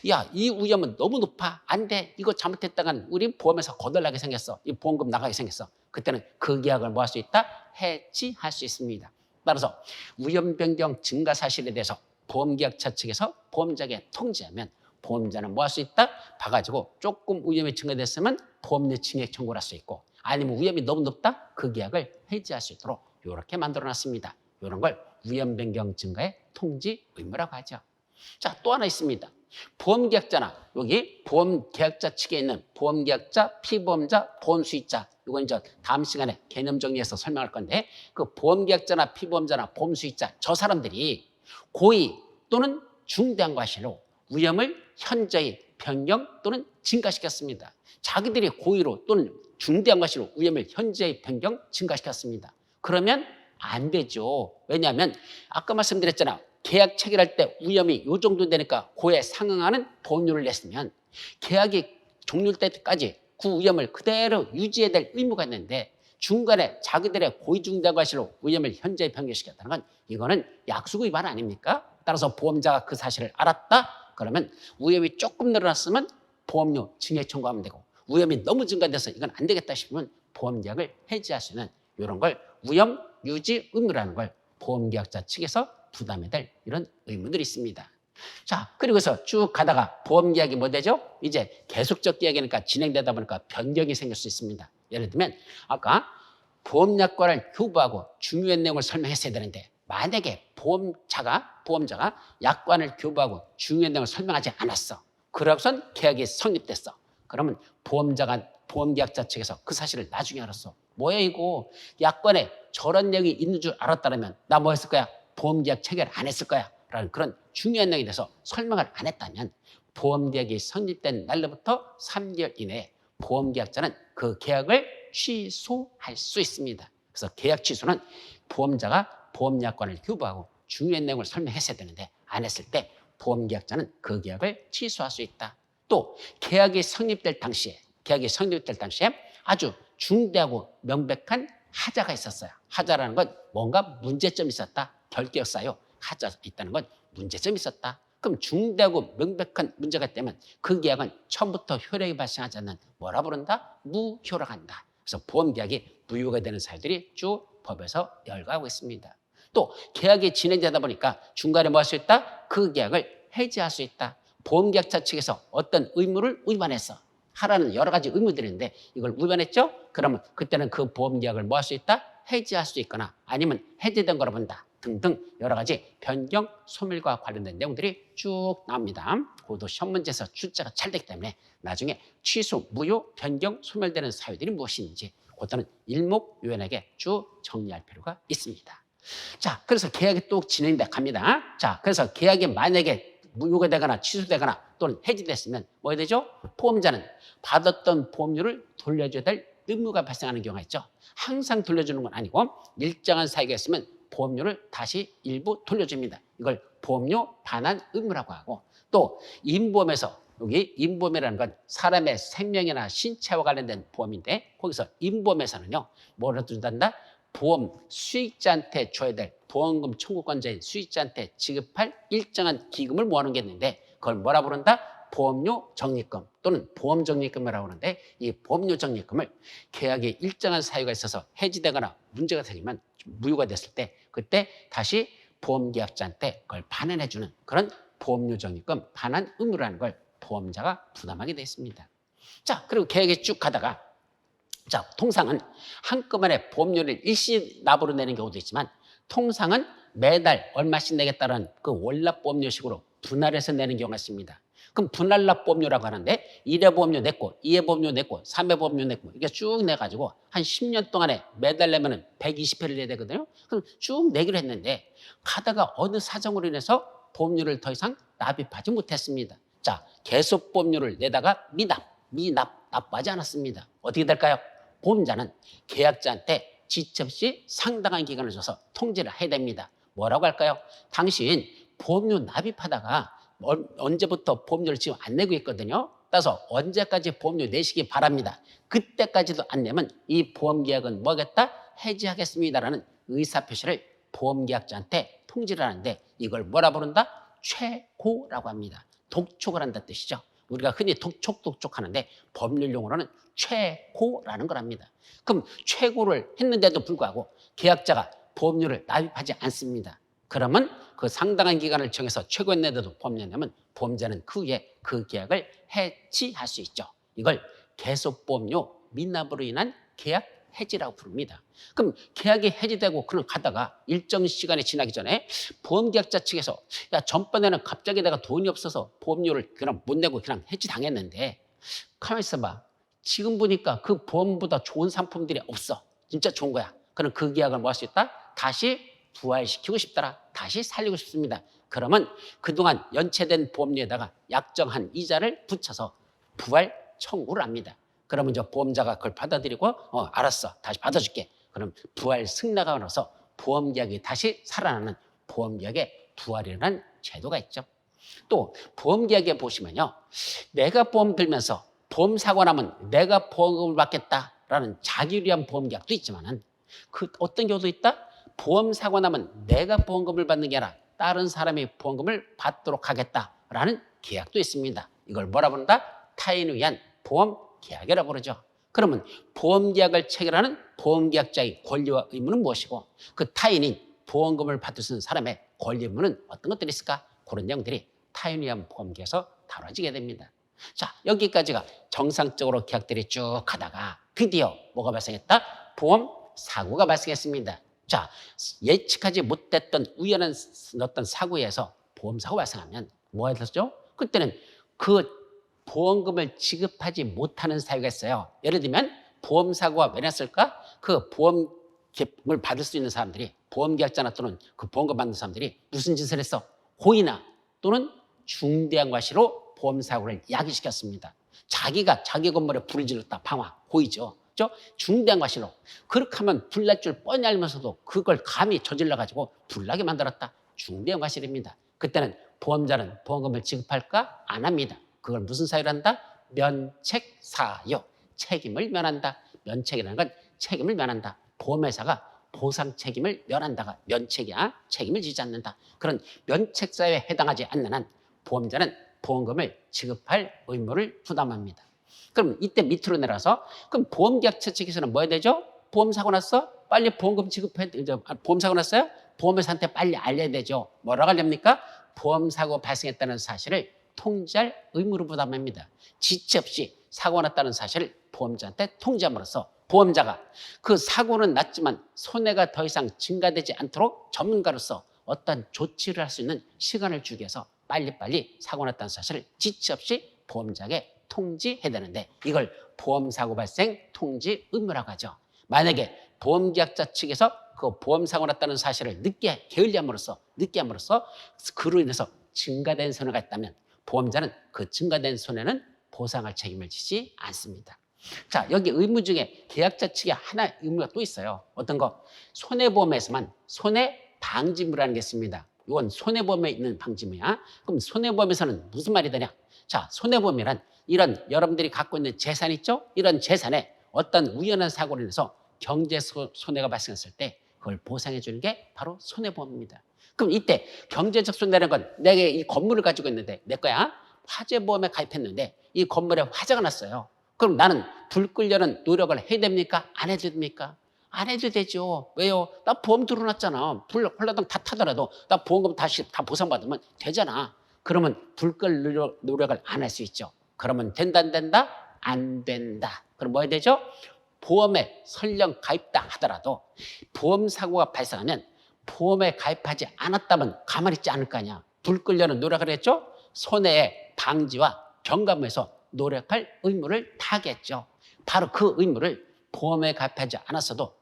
Speaker 1: 야, 이 위험은 너무 높아. 안 돼. 이거 잘못했다간 우리 보험에서 거덜나게 생겼어. 이 보험금 나가게 생겼어. 그때는 그 계약을 뭐 할 수 있다? 해지할 수 있습니다. 따라서 위험 변경 증가 사실에 대해서 보험계약자 측에서 보험자에게 통지하면 보험자는 뭐 할 수 있다? 봐가지고 조금 위험이 증가됐으면 보험료 증액 청구를 할 수 있고 아니면 위험이 너무 높다? 그 계약을 해지할 수 있도록 이렇게 만들어놨습니다. 이런 걸 위험 변경 증가의 통지 의무라고 하죠. 자, 또 하나 있습니다. 보험계약자나 여기 보험계약자 측에 있는 보험계약자, 피보험자, 보험수익자 이건 이제 다음 시간에 개념 정리해서 설명할 건데 그 보험계약자나 피보험자나 보험수익자 저 사람들이 고의 또는 중대한 과실로 위험을 현저히 변경 또는 증가시켰습니다. 자기들이 고의로 또는 중대한 과실로 위험을 현저히 변경 증가시켰습니다. 그러면 안 되죠. 왜냐하면 아까 말씀드렸잖아. 계약 체결할 때 위험이 이 정도 되니까 그에 상응하는 보험료를 냈으면 계약이 종료될 때까지 그 위험을 그대로 유지해야 될 의무가 있는데 중간에 자기들의 고의중대한 과실로 위험을 현저히 변경시켰다는 건 이거는 약속 위반 아닙니까? 따라서 보험자가 그 사실을 알았다? 그러면 위험이 조금 늘어났으면 보험료 증액 청구하면 되고 위험이 너무 증가돼서 이건 안 되겠다 싶으면 보험계약을 해지할 수 있는 이런 걸 위험 유지 의무라는 걸 보험계약자 측에서 부담해야 될 이런 의무들이 있습니다. 자, 그리고서 쭉 가다가 보험계약이 뭐 되죠? 이제 계속적 계약이니까 진행되다 보니까 변경이 생길 수 있습니다. 예를 들면 아까 보험약관을 교부하고 중요한 내용을 설명했어야 되는데 만약에 보험자가 약관을 교부하고 중요한 내용을 설명하지 않았어. 그러고선 계약이 성립됐어. 그러면 보험계약자 측에서 그 사실을 나중에 알았어. 뭐야 이거 약관에 저런 내용이 있는 줄 알았다면 나 뭐 했을 거야? 보험계약 체결 안 했을 거야 라는 그런 중요한 내용에 대해서 설명을 안 했다면 보험계약이 성립된 날로부터 3개월 이내에 보험계약자는 그 계약을 취소할 수 있습니다. 그래서 계약 취소는 보험자가 보험약관을 교부하고 중요한 내용을 설명했어야 되는데 안 했을 때 보험계약자는 그 계약을 취소할 수 있다. 또 계약이 성립될 당시에 아주 중대하고 명백한 하자가 있었어요. 하자라는 건 뭔가 문제점이 있었다. 결격 사유 하자가 있다는 건 문제점이 있었다. 그럼 중대하고 명백한 문제가 있다면 그 계약은 처음부터 효력이 발생하지 않는 뭐라 부른다? 무효라고 한다. 그래서 보험계약이 무효가 되는 사유들이 쭉 법에서 열거하고 있습니다. 또 계약이 진행되다 보니까 중간에 뭐 할 수 있다? 그 계약을 해지할 수 있다. 보험계약자 측에서 어떤 의무를 위반했어. 하라는 여러 가지 의무들이 있는데 이걸 위반했죠? 그러면 그때는 그 보험계약을 뭐 할 수 있다? 해지할 수 있거나 아니면 해지된 거로 본다. 등등 여러 가지 변경, 소멸과 관련된 내용들이 쭉 나옵니다. 그것도 시험 문제에서 출제가 잘 되기 때문에 나중에 취소, 무효, 변경, 소멸되는 사유들이 무엇인지 그것도는 일목요연하게 쭉 정리할 필요가 있습니다. 자, 그래서 계약이 또 진행돼 갑니다. 자, 그래서 계약이 만약에 무효가 되거나 취소되거나 또는 해지됐으면 뭐 해야 되죠? 보험자는 받았던 보험료를 돌려줘야 될 의무가 발생하는 경우가 있죠. 항상 돌려주는 건 아니고 일정한 사유가 있으면 보험료를 다시 일부 돌려줍니다. 이걸 보험료 반환 의무라고 하고 또 임보험에서 여기 임보험이라는 건 사람의 생명이나 신체와 관련된 보험인데 거기서 임보험에서는요 뭐를 준단다? 보험 수익자한테 줘야 될 보험금 청구권자인 수익자한테 지급할 일정한 기금을 모아놓은 게 있는데 그걸 뭐라 부른다? 보험료 적립금 또는 보험 적립금이라고 하는데 이 보험료 적립금을 계약에 일정한 사유가 있어서 해지되거나 문제가 생기면 무효가 됐을 때 그때 다시 보험계약자한테 그걸 반환해주는 그런 보험료 적립금 반환 의무라는 걸 보험자가 부담하게 되어 있습니다. 자, 그리고 계약이 쭉 가다가 자, 통상은 한꺼번에 보험료를 일시납으로 내는 경우도 있지만 통상은 매달 얼마씩 내겠다는 그 월납보험료식으로 분할해서 내는 경우가 있습니다. 그럼 분할납보험료라고 하는데 1회 보험료 냈고 2회 보험료 냈고 3회 보험료 냈고 이게 쭉 내가지고 한 10년 동안에 매달 내면은 120회를 내야 되거든요. 그럼 쭉 내기로 했는데 가다가 어느 사정으로 인해서 보험료를 더 이상 납입하지 못했습니다. 자, 계속보험료를 내다가 납부하지 않았습니다. 어떻게 될까요? 보험자는 계약자한테 지체 없이 상당한 기간을 줘서 통지를 해야 됩니다. 뭐라고 할까요? 당신 보험료 납입하다가 언제부터 보험료를 지금 안 내고 있거든요. 따라서 언제까지 보험료 내시기 바랍니다. 그때까지도 안 내면 이 보험계약은 뭐겠다? 해지하겠습니다라는 의사표시를 보험계약자한테 통지를 하는데 이걸 뭐라 부른다? 최고라고 합니다. 독촉을 한다는 뜻이죠. 우리가 흔히 독촉 하는데 법률 용어로는 최고라는 거랍니다. 그럼 최고를 했는데도 불구하고 계약자가 보험료를 납입하지 않습니다. 그러면 그 상당한 기간을 정해서 최고했는데도 보험료 내면 보험자는 그 후에 그 계약을 해지할 수 있죠. 이걸 계속보험료 미납으로 인한 계약 해지라고 부릅니다. 그럼 계약이 해지되고 그냥 가다가 일정 시간이 지나기 전에 보험계약자 측에서 야 전번에는 갑자기 내가 돈이 없어서 보험료를 그냥 못 내고 그냥 해지당했는데 가만히 있어봐. 지금 보니까 그 보험보다 좋은 상품들이 없어. 진짜 좋은 거야. 그럼 그 계약을 뭐 할 수 있다? 다시 부활시키고 싶더라. 다시 살리고 싶습니다. 그러면 그동안 연체된 보험료에다가 약정한 이자를 붙여서 부활 청구를 합니다. 그러면 저 보험자가 그걸 받아들이고 알았어. 다시 받아줄게. 그럼 부활 승낙하고 나서 보험계약이 다시 살아나는 보험계약의 부활이라는 제도가 있죠. 또 보험계약에 보시면요. 내가 보험 들면서 보험 사고 나면 내가 보험금을 받겠다라는 자기를 위한 보험계약도 있지만은 그 어떤 경우도 있다? 보험 사고 나면 내가 보험금을 받는 게 아니라 다른 사람이 보험금을 받도록 하겠다라는 계약도 있습니다. 이걸 뭐라 부른다? 타인을 위한 보험 계약이라고 그러죠. 그러면 보험계약을 체결하는 보험계약자의 권리와 의무는 무엇이고 그 타인인 보험금을 받을 수 있는 사람의 권리 의무는 어떤 것들이 있을까? 그런 내용들이 타인을 위한 보험계약에서 다뤄지게 됩니다. 자, 여기까지가 정상적으로 계약들이 쭉 가다가 드디어 뭐가 발생했다? 보험 사고가 발생했습니다. 자, 예측하지 못했던 우연한 어떤 사고에서 보험사고 발생하면 뭐가 됐죠? 그때는 그 보험금을 지급하지 못하는 사유가 있어요. 예를 들면 보험사고가 왜 났을까? 그 보험금을 받을 수 있는 사람들이 보험계약자나 또는 그 보험금 받는 사람들이 무슨 짓을 했어? 고의나 또는 중대한 과실로 보험사고를 야기시켰습니다. 자기가 자기 건물에 불을 질렀다. 방화, 고의죠. 그죠? 중대한 과실로. 그렇게 하면 불날 줄 뻔히 알면서도 그걸 감히 저질러 가지고 불나게 만들었다. 중대한 과실입니다. 그때는 보험자는 보험금을 지급할까? 안 합니다. 그걸 무슨 사유로 한다? 면책사유. 책임을 면한다. 면책이라는 건 책임을 면한다. 보험회사가 보상 책임을 면한다가 면책이야. 책임을 지지 않는다. 그런 면책사유에 해당하지 않는 한 보험자는 보험금을 지급할 의무를 부담합니다. 그럼 이때 밑으로 내려서 그럼 보험계약처 측에서는 뭐 해야 되죠? 보험사고 났어? 빨리 보험금 지급해. 보험사고 났어요? 보험회사한테 빨리 알려야 되죠. 뭐라고 알렵니까? 보험사고 발생했다는 사실을 통지할 의무를 부담합니다. 지체 없이 사고가 났다는 사실을 보험자한테 통지함으로써 보험자가 그 사고는 났지만 손해가 더 이상 증가되지 않도록 전문가로서 어떤 조치를 할 수 있는 시간을 주기 위해서 빨리빨리 사고 났다는 사실을 지체 없이 보험자에게 통지해야 되는데 이걸 보험사고 발생 통지 의무라고 하죠. 만약에 보험계약자 측에서 그 보험사고 났다는 사실을 늦게 게을리함으로써 그로 인해서 증가된 손해가 있다면 보험자는 그 증가된 손해는 보상할 책임을 지지 않습니다. 자, 여기 의무 중에 계약자 측에 하나 의무가 또 있어요. 어떤 거? 손해보험에서만 손해방지무라는 게 있습니다. 이건 손해보험에 있는 방지무야. 그럼 손해보험에서는 무슨 말이 되냐? 자, 손해보험이란 이런 여러분들이 갖고 있는 재산 있죠? 이런 재산에 어떤 우연한 사고로 인해서 경제 손해가 발생했을 때 그걸 보상해 주는 게 바로 손해보험입니다. 그럼 이때 경제적 손해라는 건 내가 이 건물을 가지고 있는데 내 거야. 화재보험에 가입했는데 이 건물에 화재가 났어요. 그럼 나는 불 끄려는 노력을 해야 됩니까? 안 해도 됩니까? 안 해도 되죠. 왜요? 나 보험 들어놨잖아. 불 홀라당 다 타더라도 나 보험금 다시 다 보상받으면 되잖아. 그러면 불 끌 노력을 안 할 수 있죠. 그러면 된다 안 된다? 안 된다. 그럼 뭐 해야 되죠? 보험에 설령 가입다 하더라도 보험 사고가 발생하면 보험에 가입하지 않았다면 가만히 있지 않을 거 아니야. 불 끌려는 노력을 했죠? 손해의 방지와 경감에서 노력할 의무를 다하겠죠. 바로 그 의무를 보험에 가입하지 않았어도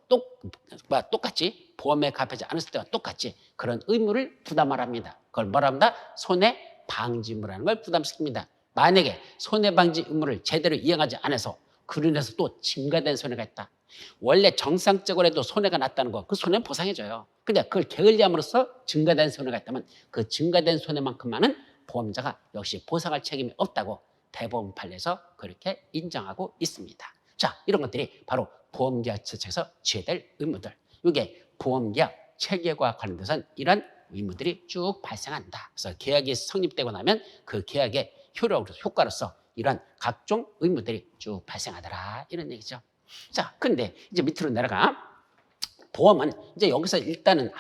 Speaker 1: 똑같이 보험에 가입하지 않았을 때와 똑같이 그런 의무를 부담을 합니다. 그걸 뭐라 합니다? 손해방지의무라는 걸 부담시킵니다. 만약에 손해방지 의무를 제대로 이행하지 않아서 그로 인해서 또 증가된 손해가 있다. 원래 정상적으로 해도 손해가 났다는 거, 그 손해는 보상해줘요. 근데 그걸 게을리함으로써 증가된 손해가 있다면 그 증가된 손해만큼만은 보험자가 역시 보상할 책임이 없다고 대법원 판례에서 그렇게 인정하고 있습니다. 자, 이런 것들이 바로 보험계약 측에서 지해될 의무들. 이게 보험계약 체계와 관련돼서는 이런 의무들이 쭉 발생한다. 그래서 계약이 성립되고 나면 그 계약의 효과로서 이런 각종 의무들이 쭉 발생하더라. 이런 얘기죠. 자, 근데 이제 밑으로 내려가. 보험은 이제 여기서 일단은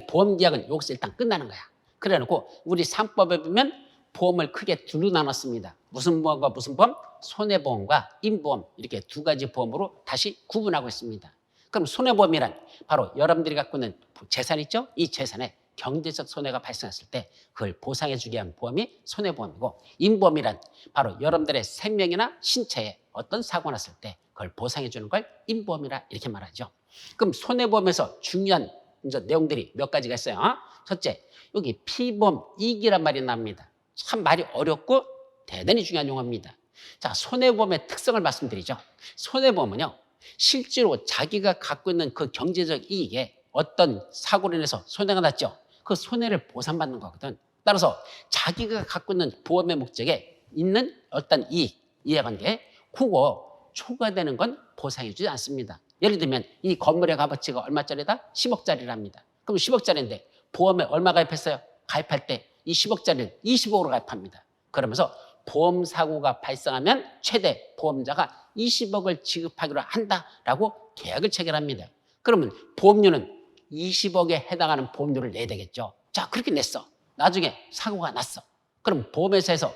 Speaker 1: 보험계약은 여기서 일단 끝나는 거야. 그래 놓고 우리 상법에 보면 보험을 크게 둘로 나눴습니다. 무슨 보험과 무슨 보험? 손해보험과 임보험 이렇게 두 가지 보험으로 다시 구분하고 있습니다. 그럼 손해보험이란 바로 여러분들이 갖고 있는 재산 있죠? 이 재산에 경제적 손해가 발생했을 때 그걸 보상해 주기 위한 보험이 손해보험이고 임보험이란 바로 여러분들의 생명이나 신체에 어떤 사고가 났을 때 그걸 보상해 주는 걸 임보험이라 이렇게 말하죠. 그럼 손해보험에서 중요한 이제 내용들이 몇 가지가 있어요. 첫째, 여기 피보험 이익이란 말이 나옵니다. 참 말이 어렵고 대단히 중요한 용어입니다. 자, 손해보험의 특성을 말씀드리죠. 손해보험은요, 실제로 자기가 갖고 있는 그 경제적 이익에 어떤 사고로 인해서 손해가 났죠. 그 손해를 보상받는 거거든. 따라서 자기가 갖고 있는 보험의 목적에 있는 어떤 이해관계, 그거 초과되는 건 보상해주지 않습니다. 예를 들면 이 건물의 값어치가 얼마짜리다? 10억짜리랍니다. 그럼 10억짜리인데 보험에 얼마 가입했어요? 가입할 때 이 10억짜리를 20억으로 가입합니다. 그러면서 보험 사고가 발생하면 최대 보험자가 20억을 지급하기로 한다라고 계약을 체결합니다. 그러면 보험료는 20억에 해당하는 보험료를 내야 되겠죠. 자, 그렇게 냈어. 나중에 사고가 났어. 그럼 보험회사에서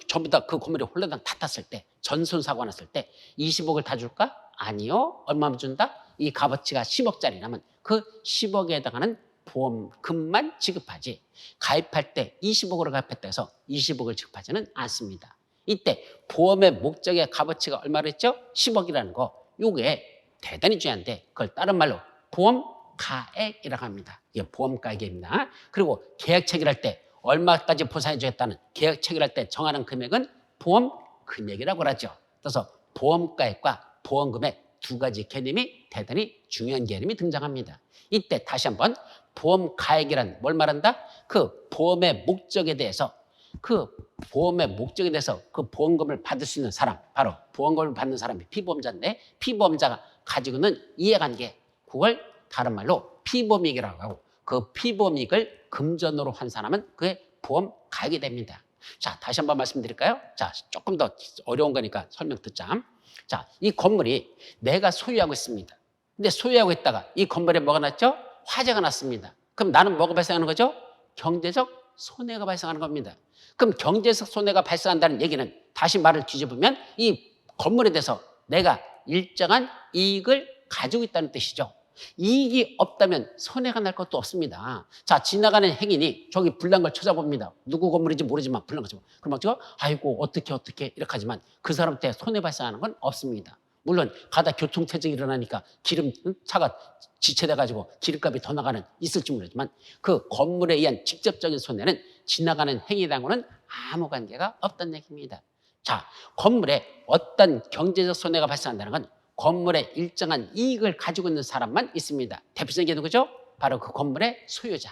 Speaker 1: 전부 다 그 건물이 홀라당 다 탔을 때, 전손 사고가 났을 때 20억을 다 줄까? 아니요. 얼마만 준다? 이 값어치가 10억짜리라면 그 10억에 해당하는 보험금만 지급하지 가입할 때 20억으로 가입했다 해서 20억을 지급하지는 않습니다. 이때 보험의 목적의 값어치가 얼마로 했죠? 10억이라는 거. 요게 대단히 중요한데 그걸 다른 말로 보험가액이라고 합니다. 이게 보험가액입니다. 그리고 계약 체결할 때 얼마까지 보상해 주겠다는 계약 체결할 때 정하는 금액은 보험금액이라고 하죠. 그래서 보험가액과 보험금액 두 가지 개념이 대단히 중요한 개념이 등장합니다. 이때 다시 한번 보험 가액이란 뭘 말한다? 그 보험의 목적에 대해서 그 보험금을 받을 수 있는 사람, 바로 보험금을 받는 사람이 피보험자인데 피보험자가 가지고 있는 이해관계, 그걸 다른 말로 피보험이익이라고 하고 그 피보험이익을 금전으로 한 사람은 그의 보험 가액이 됩니다. 자, 다시 한번 말씀드릴까요? 자, 조금 더 어려운 거니까 설명 듣자. 자, 이 건물이 내가 소유하고 있습니다. 근데 소유하고 있다가 이 건물에 뭐가 났죠? 화재가 났습니다. 그럼 나는 뭐가 발생하는 거죠? 경제적 손해가 발생하는 겁니다. 그럼 경제적 손해가 발생한다는 얘기는 다시 말을 뒤집으면 이 건물에 대해서 내가 일정한 이익을 가지고 있다는 뜻이죠. 이익이 없다면 손해가 날 것도 없습니다. 자, 지나가는 행인이 저기 불난 걸 찾아봅니다. 누구 건물인지 모르지만 불난 거죠. 그럼 어쩌고? 아이고 어떻게 이렇게 하지만 그 사람한테 손해 발생하는 건 없습니다. 물론 가다 교통체증이 일어나니까 차가 지체돼가지고 기름값이 더 나가는 있을지 모르지만 그 건물에 의한 직접적인 손해는 지나가는 행위랑은 아무 관계가 없다는 얘기입니다. 자, 건물에 어떤 경제적 손해가 발생한다는 건 건물에 일정한 이익을 가지고 있는 사람만 있습니다. 대표적인 게 누구죠? 바로 그 건물의 소유자.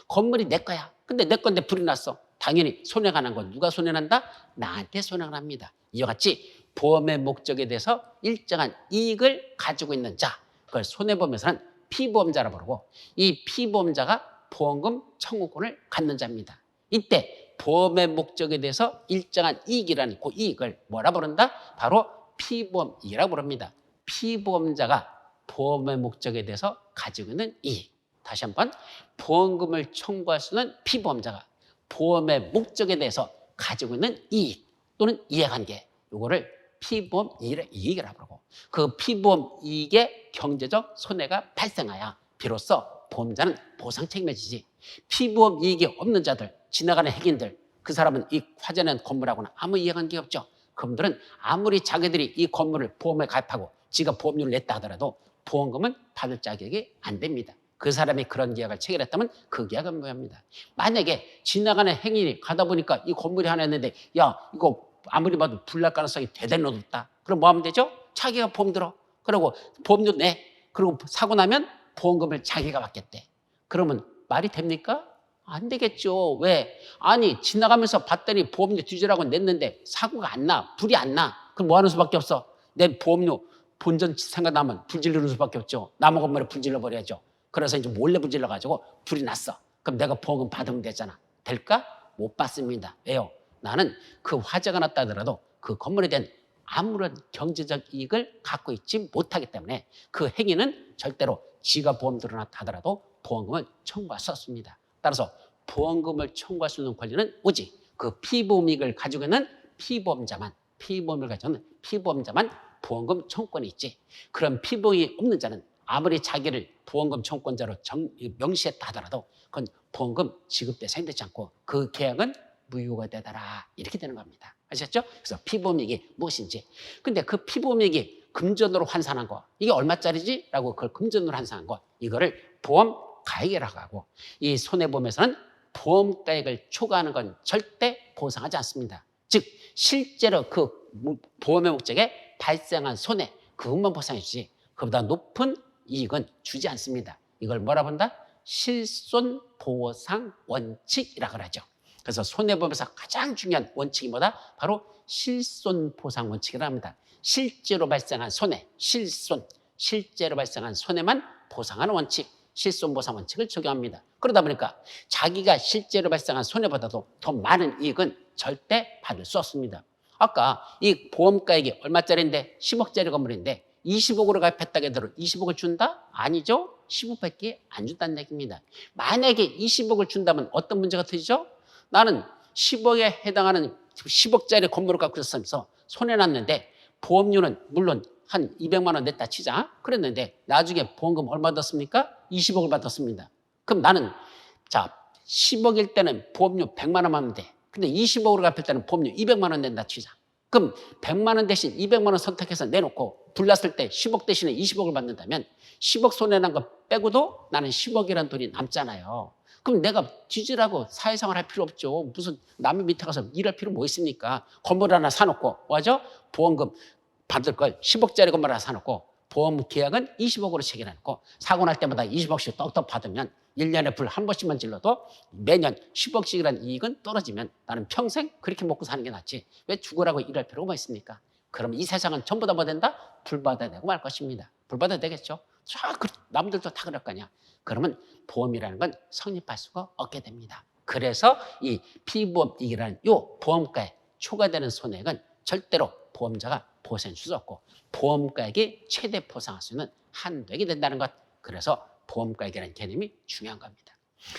Speaker 1: 건물이 내 거야. 근데 내 건데 불이 났어. 당연히 손해가 난 건 누가 손해난다? 나한테 손해가 납니다. 이와 같이 보험의 목적에 대해서 일정한 이익을 가지고 있는 자, 그걸 손해보험에서는 피보험자라고 부르고 이 피보험자가 보험금 청구권을 갖는 자입니다. 이때 보험의 목적에 대해서 일정한 이익이라는 그 이익을 뭐라 부른다? 바로 피보험이라고 부릅니다. 피보험자가 보험의 목적에 대해서 가지고 있는 이익. 다시 한번 보험금을 청구할 수 있는 피보험자가 보험의 목적에 대해서 가지고 있는 이익 또는 이해관계, 이거를 피보험 이익이라고 부르고 그 피보험 이익에 경제적 손해가 발생하여 비로소 보험자는 보상 책임을 지지. 피보험 이익이 없는 자들, 지나가는 행인들, 그 사람은 이 화재난 건물하고는 아무 이해관계가 없죠. 그분들은 아무리 자기들이 이 건물을 보험에 가입하고 지가 보험료를 냈다 하더라도 보험금은 받을 자격이 안 됩니다. 그 사람이 그런 계약을 체결했다면 그 계약은 무효입니다. 만약에 지나가는 행인이 가다 보니까 이 건물이 하나 있는데 야 이거 아무리 봐도 불날 가능성이 대단히 높다. 그럼 뭐 하면 되죠? 자기가 보험 들어. 그리고 보험료 내. 그리고 사고 나면 보험금을 자기가 받겠대. 그러면 말이 됩니까? 안 되겠죠. 왜? 아니 지나가면서 봤더니 보험료 뒤지라고 냈는데 사고가 안 나. 불이 안 나. 그럼 뭐 하는 수밖에 없어? 내 보험료 본전 생각나면 불 지르는 수밖에 없죠. 남은 건물에 불 질러버려야죠. 그래서 이제 몰래 불 질러가지고 불이 났어. 그럼 내가 보험금 받으면 되잖아. 될까? 못 받습니다. 왜요? 나는 그 화재가 났다 하더라도 그 건물에 대한 아무런 경제적 이익을 갖고 있지 못하기 때문에 그 행위는 절대로 지가 보험 들어났다 하더라도 보험금을 청구할 수 없습니다. 따라서 보험금을 청구할 수 있는 권리는 오직 그 피보험 이익을 가지고 있는 피보험을 가지고 있는 피보험자만 보험금 청구권이 있지. 그런 피보험이 없는 자는 아무리 자기를 보험금 청구권자로 명시했다 하더라도 그건 보험금 지급 대상이 되지 않고 그 계약은 무효가 되더라. 이렇게 되는 겁니다. 아셨죠? 그래서 피보험이익이 무엇인지. 근데 그 피보험이익이 금전으로 환산한 거, 이게 얼마짜리지? 라고 그걸 금전으로 환산한 거, 이거를 보험 가액이라고 하고, 이 손해보험에서는 보험 가액을 초과하는 건 절대 보상하지 않습니다. 즉 실제로 그 보험의 목적에 발생한 손해, 그것만 보상해 주지 그보다 높은 이익은 주지 않습니다. 이걸 뭐라 본다? 실손보상 원칙이라고 하죠. 그래서 손해보험에서 가장 중요한 원칙이 뭐다? 바로 실손보상 원칙이라고 합니다. 실제로 발생한 손해, 실제로 발생한 손해만 보상하는 원칙, 실손보상 원칙을 적용합니다. 그러다 보니까 자기가 실제로 발생한 손해보다도 더 많은 이익은 절대 받을 수 없습니다. 아까 이 보험가액이 얼마짜리인데 10억짜리 건물인데 20억으로 가입했다고 해도 20억을 준다? 아니죠. 10억밖에 안 준다는 얘기입니다. 만약에 20억을 준다면 어떤 문제가 터지죠? 나는 10억에 해당하는 10억짜리 건물을 갖고 있으면서 손해났는데 보험료는 물론 한 200만 원 냈다 치자. 그랬는데 나중에 보험금 얼마 받았습니까? 20억을 받았습니다. 그럼 나는 자 10억일 때는 보험료 100만 원만 하면 돼. 근데 20억으로 갚을 때는 보험료 200만 원 낸다 치자. 그럼 100만 원 대신 200만 원 선택해서 내놓고 불났을 때 10억 대신에 20억을 받는다면 10억 손해난 거 빼고도 나는 10억이라는 돈이 남잖아요. 그럼 내가 뒤지라고 사회생활 할 필요 없죠. 무슨 남의 밑에 가서 일할 필요 뭐 있습니까? 건물 하나 사놓고 뭐하죠? 보험금 받을 걸 10억짜리 건물 하나 사놓고 보험 계약은 20억으로 체결해놓고 사고 날 때마다 20억씩 떡떡 받으면 1년에 불 한 번씩만 질러도 매년 10억씩이라는 이익은 떨어지면 나는 평생 그렇게 먹고 사는 게 낫지 왜 죽으라고 일할 필요가 뭐 있습니까? 그러면 이 세상은 전부 다 뭐 된다? 불받아야 되고 말 것입니다. 불받아야 되겠죠. 남들도 다 그럴 거냐. 그러면 보험이라는 건 성립할 수가 없게 됩니다. 그래서 이 피보험이익이라는 이 보험가에 초과되는 손해액은 절대로 보험자가 보상할 수 없고 보험가액이 최대 보상할 수 있는 한도액이 된다는 것. 그래서 보험가액이라는 개념이 중요한 겁니다.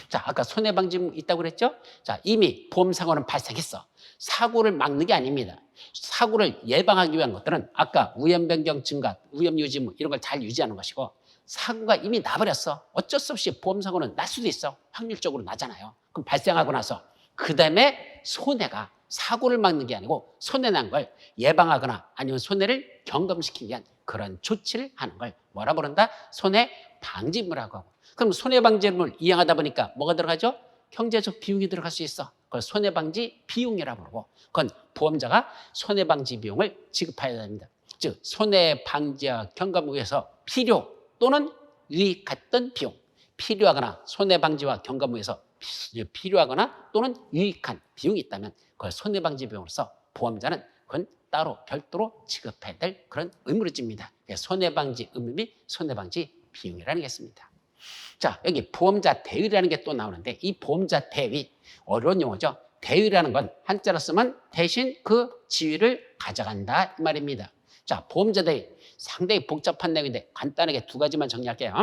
Speaker 1: 자, 아까 손해방지금 있다고 그랬죠? 자, 이미 보험사고는 발생했어. 사고를 막는 게 아닙니다. 사고를 예방하기 위한 것들은 아까 위험변경 증가, 위험유지 이런 걸 잘 유지하는 것이고 사고가 이미 나버렸어. 어쩔 수 없이 보험사고는 날 수도 있어. 확률적으로 나잖아요. 그럼 발생하고 나서 그 다음에 손해가 사고를 막는 게 아니고 손해난 걸 예방하거나 아니면 손해를 경감시키기 위한 그런 조치를 하는 걸 뭐라 부른다? 손해방지물이라고 하고. 그럼 손해방지물 이행하다 보니까 뭐가 들어가죠? 경제적 비용이 들어갈 수 있어. 그걸 손해방지 비용이라고 부르고 그건 보험자가 손해방지 비용을 지급해야 됩니다. 즉 손해방지와 경감을 위해서 필요 또는 유익했던 비용, 필요하거나 손해방지와 경감을 위해서 필요하거나 또는 유익한 비용이 있다면 그걸 손해방지 비용으로서 보험자는 그건 따로 별도로 지급해야 될 그런 의무를 집니다. 손해방지 의무 및 손해방지 비용이라는 게 있습니다. 자, 여기 보험자 대위라는 게 또 나오는데 이 보험자 대위 어려운 용어죠. 대위라는 건 한자로 쓰면 대신 그 지위를 가져간다 이 말입니다. 자, 보험자 대위 상당히 복잡한 내용인데 간단하게 두 가지만 정리할게요.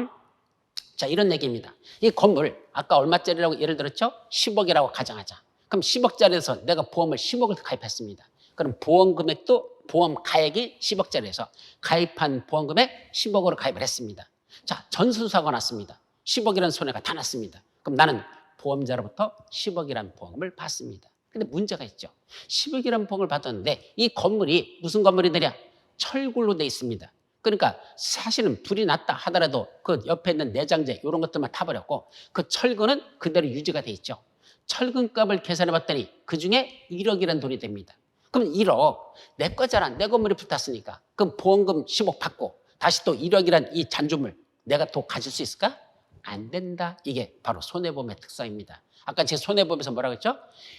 Speaker 1: 자, 이런 얘기입니다. 이 건물 아까 얼마짜리라고 예를 들었죠? 10억이라고 가정하자. 그럼 10억짜리에서 내가 보험을 10억을 가입했습니다. 그럼 보험 금액도 보험 가액이 10억짜리에서 가입한 보험 금액 10억으로 가입을 했습니다. 자, 전수사가 났습니다. 10억이라는 손해가 다 났습니다. 그럼 나는 보험자로부터 10억이라는 보험을 받습니다. 근데 문제가 있죠. 10억이라는 보험을 받았는데 이 건물이 무슨 건물이더냐? 철골로 돼 있습니다. 그러니까 사실은 불이 났다 하더라도 그 옆에 있는 내장재 이런 것들만 타버렸고 그 철근은 그대로 유지가 돼 있죠. 철근값을 계산해 봤더니 그중에 1억이라는 돈이 됩니다. 그럼 1억 내 거잖아. 내 건물이 붙었으니까. 그럼 보험금 10억 받고 다시 또 1억이란 이 잔존물 내가 또 가질 수 있을까? 안 된다. 이게 바로 손해보험의 특성입니다. 아까 제 손해보험에서 뭐라고 했죠?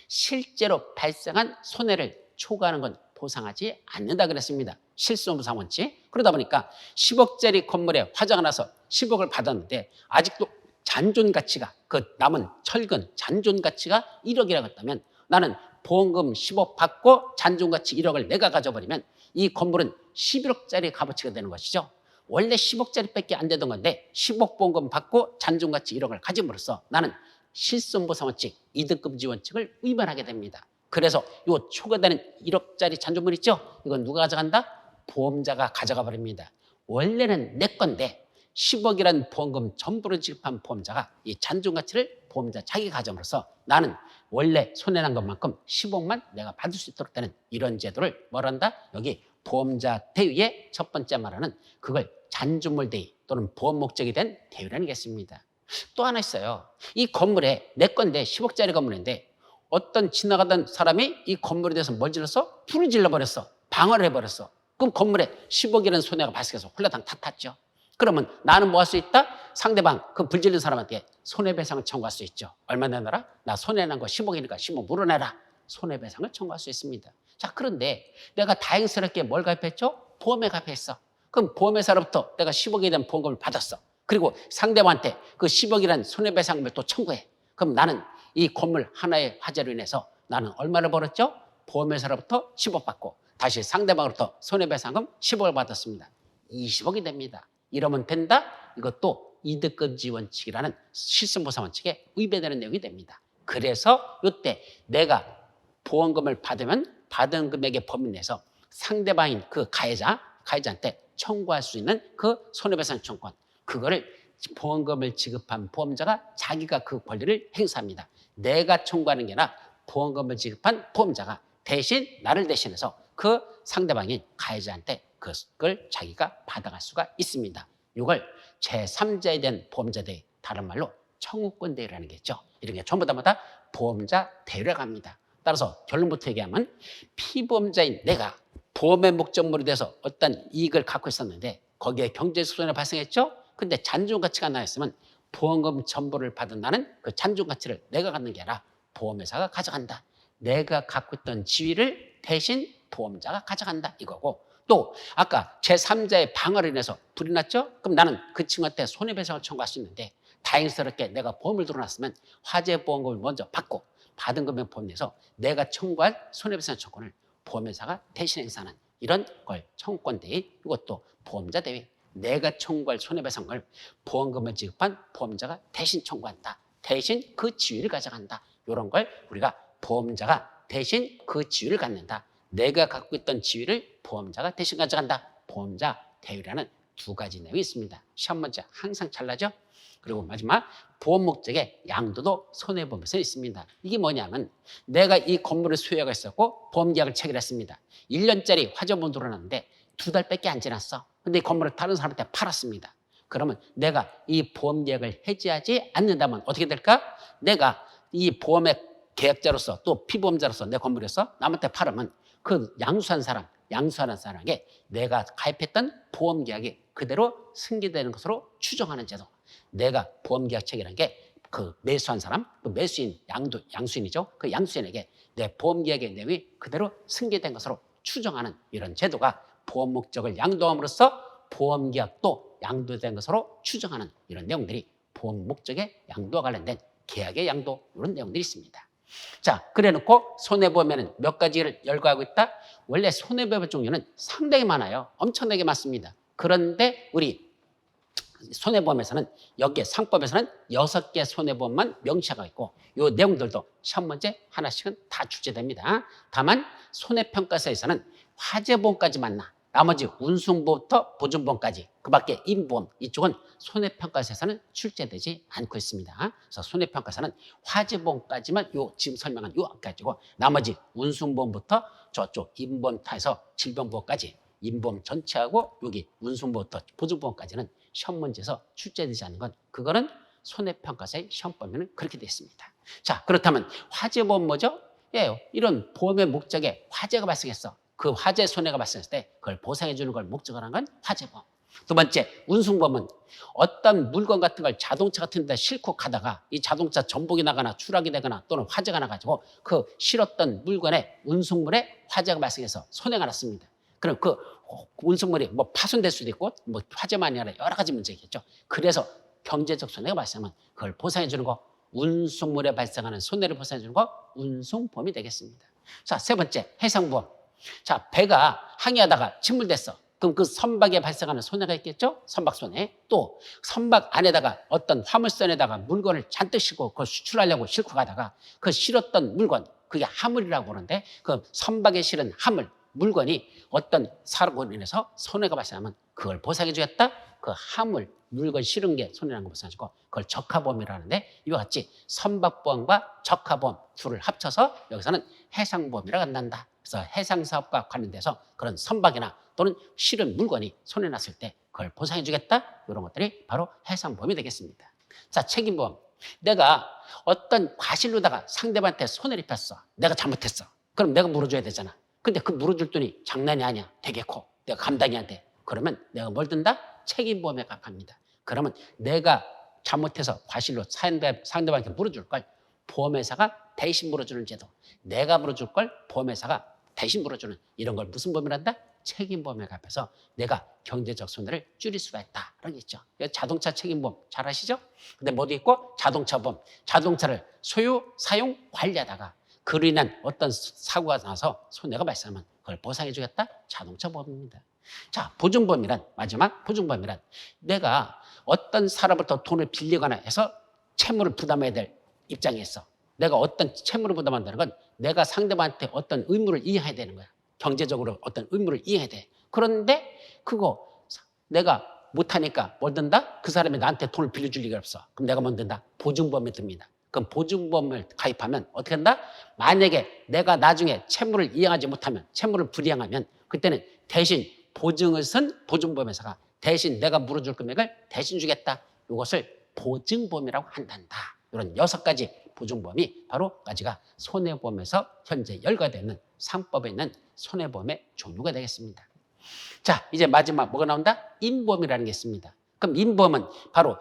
Speaker 1: 실제로 발생한 손해를 초과하는 건 보상하지 않는다 그랬습니다. 실손보상 원칙. 그러다 보니까 10억짜리 건물에 화재가 나서 10억을 받았는데 아직도 잔존 가치가 그 남은 철근 잔존 가치가 1억이라고 했다면 나는 보험금 10억 받고 잔존 가치 1억을 내가 가져버리면 이 건물은 11억짜리 값어치가 되는 것이죠. 원래 10억짜리밖에 안 되던 건데 10억 보험금 받고 잔존 가치 1억을 가짐으로써 나는 실손보상 원칙, 이득금지 원칙을 위반하게 됩니다. 그래서 이 초과되는 1억짜리 잔존물 있죠? 이건 누가 가져간다? 보험자가 가져가 버립니다. 원래는 내 건데 10억이라는 보험금 전부를 지급한 보험자가 이 잔존 가치를 보험자 자기 가져옴으로써 나는 원래 손해난 것만큼 10억만 내가 받을 수 있도록 되는 이런 제도를 뭘 한다? 여기 보험자 대위의 첫 번째 말하는 그걸 잔존물 대위 또는 보험 목적이 된 대위라는 게 있습니다. 또 하나 있어요. 이 건물에 내 건데 10억짜리 건물인데 어떤 지나가던 사람이 이 건물에 대해서 뭘 질렀어? 불을 질러버렸어. 방어를 해버렸어. 그럼 건물에 10억이라는 손해가 발생해서 홀라당 다 탔죠. 그러면 나는 뭐 할 수 있다? 상대방 그 불 질른 사람한테 손해배상을 청구할 수 있죠. 얼마 내놔라? 나 손해난 거 10억이니까 10억 물어내라. 손해배상을 청구할 수 있습니다. 자, 그런데 내가 다행스럽게 뭘 가입했죠? 보험에 가입했어. 그럼 보험회사로부터 내가 10억에 대한 보험금을 받았어. 그리고 상대방한테 그 10억이라는 손해배상금을 또 청구해. 그럼 나는 이 건물 하나의 화재로 인해서 나는 얼마를 벌었죠? 보험회사로부터 10억 받고 다시 상대방으로부터 손해배상금 10억을 받았습니다. 20억이 됩니다. 이러면 된다? 이것도 이득금지 원칙이라는 실손보상 원칙에 위배되는 내용이 됩니다. 그래서 이때 내가 보험금을 받으면 받은 금액의 범위 내에서 상대방인 그 가해자한테 청구할 수 있는 그 손해배상 청구권, 그거를 보험금을 지급한 보험자가 자기가 그 권리를 행사합니다. 내가 청구하는 게 아니라 보험금을 지급한 보험자가 대신 나를 대신해서 그 상대방인 가해자한테 그걸 자기가 받아갈 수가 있습니다. 이걸 제3자에 대한 보험자 대위, 다른 말로 청구권 대위라는 게 있죠. 이런 게 전부 다 보험자 대위라고 합니다. 따라서 결론부터 얘기하면 피보험자인 내가 보험의 목적물에 대해서 어떤 이익을 갖고 있었는데 거기에 경제적 손해가 발생했죠. 근데 잔존 가치가 나있으면 보험금 첨부를 받은 나는 그 잔존 가치를 내가 갖는 게 아니라 보험회사가 가져간다. 내가 갖고 있던 지위를 대신 보험자가 가져간다 이거고, 또 아까 제3자의 방해로 인해서 불이 났죠? 그럼 나는 그 친구한테 손해배상을 청구할 수 있는데 다행스럽게 내가 보험을 들어놨으면 화재보험금을 먼저 받고 받은 금액 포함해서 내가 청구할 손해배상 청구를 보험회사가 대신 행사하는 이런 걸 청구권 대위, 이것도 보험자 대위. 내가 청구할 손해배상을 보험금을 지급한 보험자가 대신 청구한다. 대신 그 지위를 가져간다. 이런 걸 우리가 보험자가 대신 그 지위를 갖는다. 내가 갖고 있던 지위를 보험자가 대신 가져간다. 보험자 대위라는 두 가지 내용이 있습니다. 시험 문제 항상 잘 나죠? 그리고 마지막 보험 목적의 양도도 손해보험에서 있습니다. 이게 뭐냐면 내가 이 건물을 소유하고 있었고 보험계약을 체결했습니다. 1년짜리 화재보험 들어놨는데 2달밖에 안 지났어. 근데 이 건물을 다른 사람한테 팔았습니다. 그러면 내가 이 보험계약을 해지하지 않는다면 어떻게 될까? 내가 이 보험의 계약자로서 또 피보험자로서 내 건물에서 남한테 팔으면 그 양수하는 사람에게 내가 가입했던 보험계약이 그대로 승계되는 것으로 추정하는 제도. 내가 보험계약 체결한 게 그 매수한 사람, 그 매수인, 양수인이죠. 그 양수인에게 내 보험계약의 내용이 그대로 승계된 것으로 추정하는 이런 제도가 보험 목적을 양도함으로써 보험계약도 양도된 것으로 추정하는 이런 내용들이 보험 목적의 양도와 관련된 계약의 양도, 이런 내용들이 있습니다. 자, 그래 놓고 손해보험에는 몇 가지를 열거하고 있다? 원래 손해보험 종류는 상당히 많아요. 엄청나게 많습니다. 그런데 우리 손해보험에서는 여기에 상법에서는 6개 손해보험만 명시하고 있고 이 내용들도 시험 문제 하나씩은 다 출제됩니다. 다만 손해평가서에서는 화재보험까지만 나머지 운송보험부터 보증보험까지 그 밖에 임보험 이쪽은 손해평가서에서는 출제되지 않고 있습니다. 그래서 손해평가서는 화재보험까지만 지금 설명한 요까지고 나머지 운송보험부터 저쪽 임보험타에서 질병보험까지 임보험 전체하고 여기 운송보험부터 보증보험까지는 시험 문제에서 출제되지 않는 건 그거는 손해평가서의 시험범위는 그렇게 되어 있습니다. 자, 그렇다면 화재보험 뭐죠? 예, 이런 보험의 목적에 화재가 발생했어. 그 화재 손해가 발생했을 때 그걸 보상해 주는 걸 목적으로 하는 건 화재보험. 두 번째, 운송보험은 어떤 물건 같은 걸 자동차 같은 데 싣고 가다가 이 자동차 전복이 나거나 추락이 되거나 또는 화재가 나가지고 그 실었던 물건에 운송물에 화재가 발생해서 손해가 났습니다. 그럼 그 운송물이 뭐 파손될 수도 있고 뭐 화재만이 아니라 여러 가지 문제겠죠. 그래서 경제적 손해가 발생하면 그걸 보상해 주는 거, 운송물에 발생하는 손해를 보상해 주는 거 운송보험이 되겠습니다. 자, 세 번째, 해상보험. 자, 배가 항해하다가 침몰됐어. 그럼 그 선박에 발생하는 손해가 있겠죠? 선박 손해. 또 선박 안에다가 어떤 화물선에다가 물건을 잔뜩 싣고 그걸 수출하려고 싣고 가다가 그 실었던 물건, 그게 화물이라고 그러는데 그 선박에 실은 화물, 물건이 어떤 사고로 인해서 손해가 발생하면 그걸 보상해 주겠다. 그 화물, 물건 실은 게 손해라는 걸 보상해주고 그걸 적하보험이라는데 이와 같이 선박보험과 적하보험 둘을 합쳐서 여기서는 해상보험이라고 한단다. 그래서 해상사업과 관련돼서 그런 선박이나 또는 실은 물건이 손해났을 때 그걸 보상해 주겠다. 이런 것들이 바로 해상보험이 되겠습니다. 자, 책임보험. 내가 어떤 과실로다가 상대방한테 손해를 입혔어. 내가 잘못했어. 그럼 내가 물어줘야 되잖아. 근데 그 물어줄 돈이 장난이 아니야. 되게 커. 내가 감당이 안 돼. 그러면 내가 뭘 든다? 책임보험에 가깝니다. 그러면 내가 잘못해서 과실로 상대방한테 물어줄 걸 보험회사가 대신 물어주는 제도. 내가 물어줄 걸 보험회사가 대신 물어주는 이런 걸 무슨 보험이란다? 책임보험에 가깝해서 내가 경제적 손해를 줄일 수가 있다. 그런 게 있죠. 자동차 책임보험 잘 아시죠? 근데 뭐도 있고 자동차보험. 자동차를 소유, 사용, 관리하다가 그로 인한 어떤 사고가 나서 손해가 발생하면 그걸 보상해 주겠다? 자동차 보험입니다. 자, 보증보험이란 마지막 보증보험이란 내가 어떤 사람부터 돈을 빌리거나 해서 채무를 부담해야 될 입장에 있어. 내가 어떤 채무를 부담한다는 건 내가 상대방한테 어떤 의무를 이행해야 되는 거야. 경제적으로 어떤 의무를 이행해야 돼. 그런데 그거 내가 못하니까 뭘 든다? 그 사람이 나한테 돈을 빌려줄 리가 없어. 그럼 내가 뭘 든다? 보증보험에 듭니다. 그럼 보증보험을 가입하면 어떻게 한다? 만약에 내가 나중에 채무를 이행하지 못하면, 채무를 불이행하면 그때는 대신 보증을 쓴 보증보험회사가 대신 내가 물어줄 금액을 대신 주겠다. 이것을 보증보험이라고 한단다. 이런 6가지 보증보험이 바로 가지가 손해보험에서 현재 열거되는 상법에 있는 손해보험의 종류가 되겠습니다. 자, 이제 마지막 뭐가 나온다? 인범이라는 게 있습니다. 그럼 인범은 바로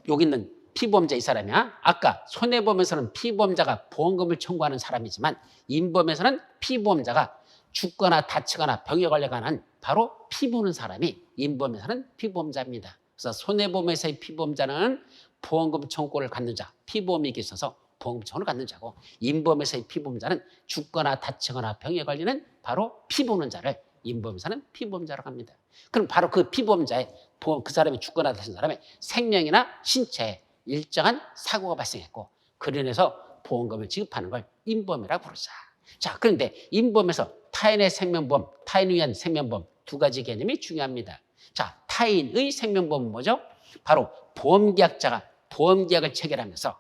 Speaker 1: 여기 있는 피보험자 이 사람이야. 아까 손해보험에서는 피보험자가 보험금을 청구하는 사람이지만 인범에서는 피보험자가 죽거나 다치거나 병에 걸려가는 바로 피 보는 사람이 인범에서는 피보험자입니다. 그래서 손해보험에서의 피보험자는 보험금 청구를 갖는 자, 피보험이 있어서 보험금 청구를 갖는 자고, 인범에서의 피보험자는 죽거나 다치거나 병에 걸리는 바로 피 보는 자를 인범에서는 피보험자라고 합니다. 그럼 바로 그 피보험자의 그 사람이 죽거나 다친 사람의 생명이나 신체에 일정한 사고가 발생했고, 그로 인해서 보험금을 지급하는 걸 인범이라고 부르자. 자, 그런데 인범에서 타인의 생명보험, 타인을 위한 생명보험 두 가지 개념이 중요합니다. 자, 타인의 생명보험은 뭐죠? 바로 보험계약자가 보험계약을 체결하면서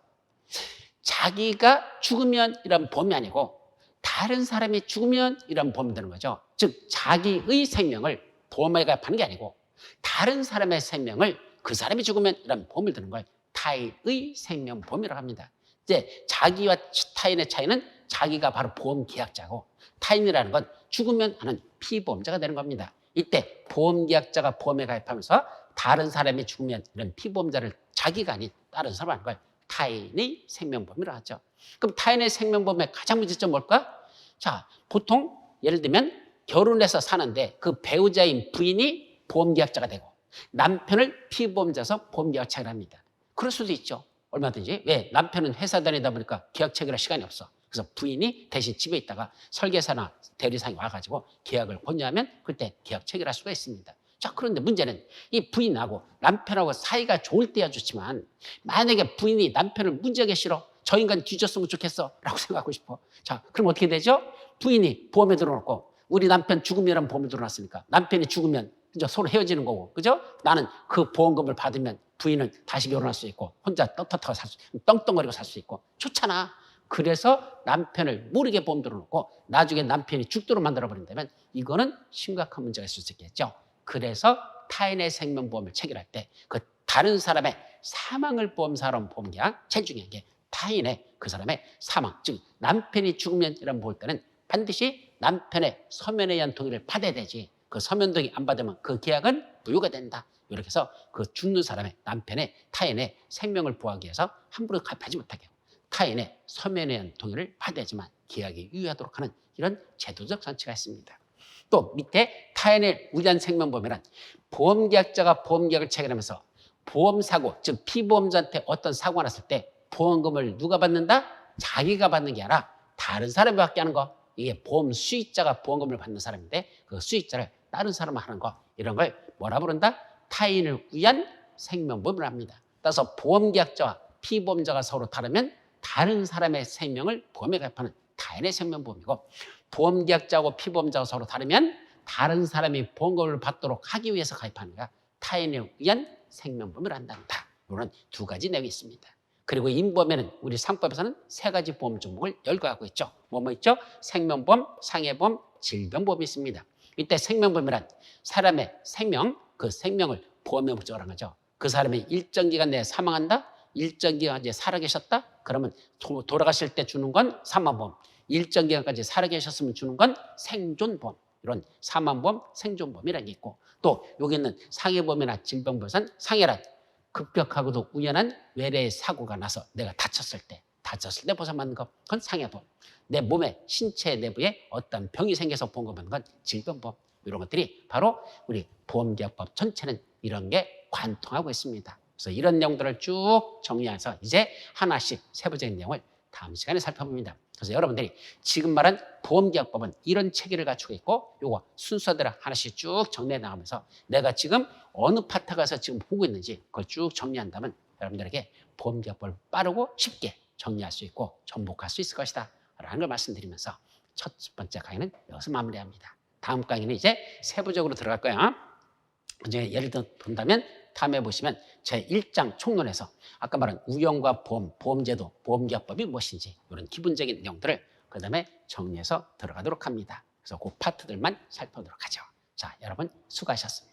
Speaker 1: 자기가 죽으면 이런 보험이 아니고 다른 사람이 죽으면 이런 보험이 되는 거죠. 즉 자기의 생명을 보험에 가입하는 게 아니고 다른 사람의 생명을 그 사람이 죽으면 이런 보험을 드는 걸 타인의 생명보험이라고 합니다. 이제 자기와 타인의 차이는 자기가 바로 보험계약자고 타인이라는 건 죽으면 하는 피보험자가 되는 겁니다. 이때 보험계약자가 보험에 가입하면서 다른 사람이 죽으면 이런 피보험자를 자기가 아닌 다른 사람을 하는 걸 타인의 생명보험이라고 하죠. 그럼 타인의 생명보험의 가장 문제점은 뭘까? 자, 보통 예를 들면 결혼해서 사는데 그 배우자인 부인이 보험계약자가 되고 남편을 피보험자서 보험계약 체결합니다. 그럴 수도 있죠. 얼마든지. 왜? 남편은 회사 다니다 보니까 계약 체결할 시간이 없어. 그래서 부인이 대신 집에 있다가 설계사나 대리상이 와가지고 계약을 권유하면 그때 계약 체결할 수가 있습니다. 자, 그런데 문제는 이 부인하고 남편하고 사이가 좋을 때야 좋지만 만약에 부인이 남편을 무지하게 싫어. 저 인간 뒤졌으면 좋겠어 라고 생각하고 싶어. 자, 그럼 어떻게 되죠? 부인이 보험에 들어놓고 우리 남편 죽으면 보험에 들어놨으니까 남편이 죽으면 그죠? 서로 헤어지는 거고, 그죠? 나는 그 보험금을 받으면 부인은 다시 결혼할 수 있고 혼자 떳떳하고 떵떵거리고 살 수 있고 좋잖아. 그래서 남편을 모르게 보험 들어놓고 나중에 남편이 죽도록 만들어버린다면 이거는 심각한 문제가 있을 수 있겠죠. 그래서 타인의 생명보험을 체결할 때 그 다른 사람의 사망을 보험사로 보험계약 제일 중요한 게 타인의 그 사람의 사망, 즉 남편이 죽으면 이런 볼 때는 반드시 남편의 서면에 의한 동의를 받아야 되지. 그 서면 동의 안 받으면 그 계약은 무효가 된다. 이렇게 해서 그 죽는 사람의 남편의 타인의 생명을 보호하기 위해서 함부로 가입하지 못하게 하고 타인의 서면에 의한 동의를 받아야지만 계약이 유효하도록 하는 이런 제도적 장치가 있습니다. 또 밑에 타인의 위한 생명보험이란 보험계약자가 보험계약을 체결하면서 보험사고, 즉 피보험자한테 어떤 사고가 났을 때 보험금을 누가 받는다? 자기가 받는 게 아니라 다른 사람이 받게 하는 거. 이게 보험 수익자가 보험금을 받는 사람인데 그 수익자를 다른 사람이 하는 거. 이런 걸 뭐라 부른다? 타인을 위한 생명보험을 합니다. 따라서 보험계약자와 피보험자가 서로 다르면 다른 사람의 생명을 보험에 가입하는 타인의 생명보험이고, 보험계약자하고 피보험자가 서로 다르면 다른 사람이 보험금을 받도록 하기 위해서 가입하는 거야. 타인을 위한 생명보험을 한단다. 이런 두 가지 내용이 있습니다. 그리고 인보험에는 우리 상법에서는 세 가지 보험 종목을 열거하고 있죠. 뭐 있죠? 생명보험, 상해보험, 질병보험이 있습니다. 이때 생명보험이란 사람의 생명, 그 생명을 보험에 목적으로 한 거죠. 그 사람이 일정 기간 내에 사망한다? 일정 기간 이제 살아계셨다? 그러면 돌아가실 때 주는 건 사망보험. 일정 기간까지 살아계셨으면 주는 건 생존보험. 이런 사망보험, 생존보험이라는 게 있고, 또 여기 있는 상해보험이나 질병보험은 상해란 급격하고도 우연한 외래의 사고가 나서 내가 다쳤을 때 보상받는 것, 그건 상해보험. 내 몸에 신체 내부에 어떤 병이 생겨서 보험받는 건 질병보험. 이런 것들이 바로 우리 보험계약법 전체는 이런 게 관통하고 있습니다. 그래서 이런 내용들을 쭉 정리해서 이제 하나씩 세부적인 내용을 다음 시간에 살펴봅니다. 그래서 여러분들이 지금 말한 보험계약법은 이런 체계를 갖추고 있고 요거 순서대로 하나씩 쭉 정리해 나가면서 내가 지금 어느 파트 가서 지금 보고 있는지 그걸 쭉 정리한다면 여러분들에게 보험계약법을 빠르고 쉽게 정리할 수 있고 전복할 수 있을 것이다 라는 걸 말씀드리면서 첫 번째 강의는 여기서 마무리합니다. 다음 강의는 이제 세부적으로 들어갈 거야. 이제 예를 들어 본다면 다음에 보시면 제1장 총론에서 아까 말한 우연과 보험, 보험제도, 보험계약법이 무엇인지 이런 기본적인 내용들을 그 다음에 정리해서 들어가도록 합니다. 그래서 그 파트들만 살펴보도록 하죠. 자, 여러분 수고하셨습니다.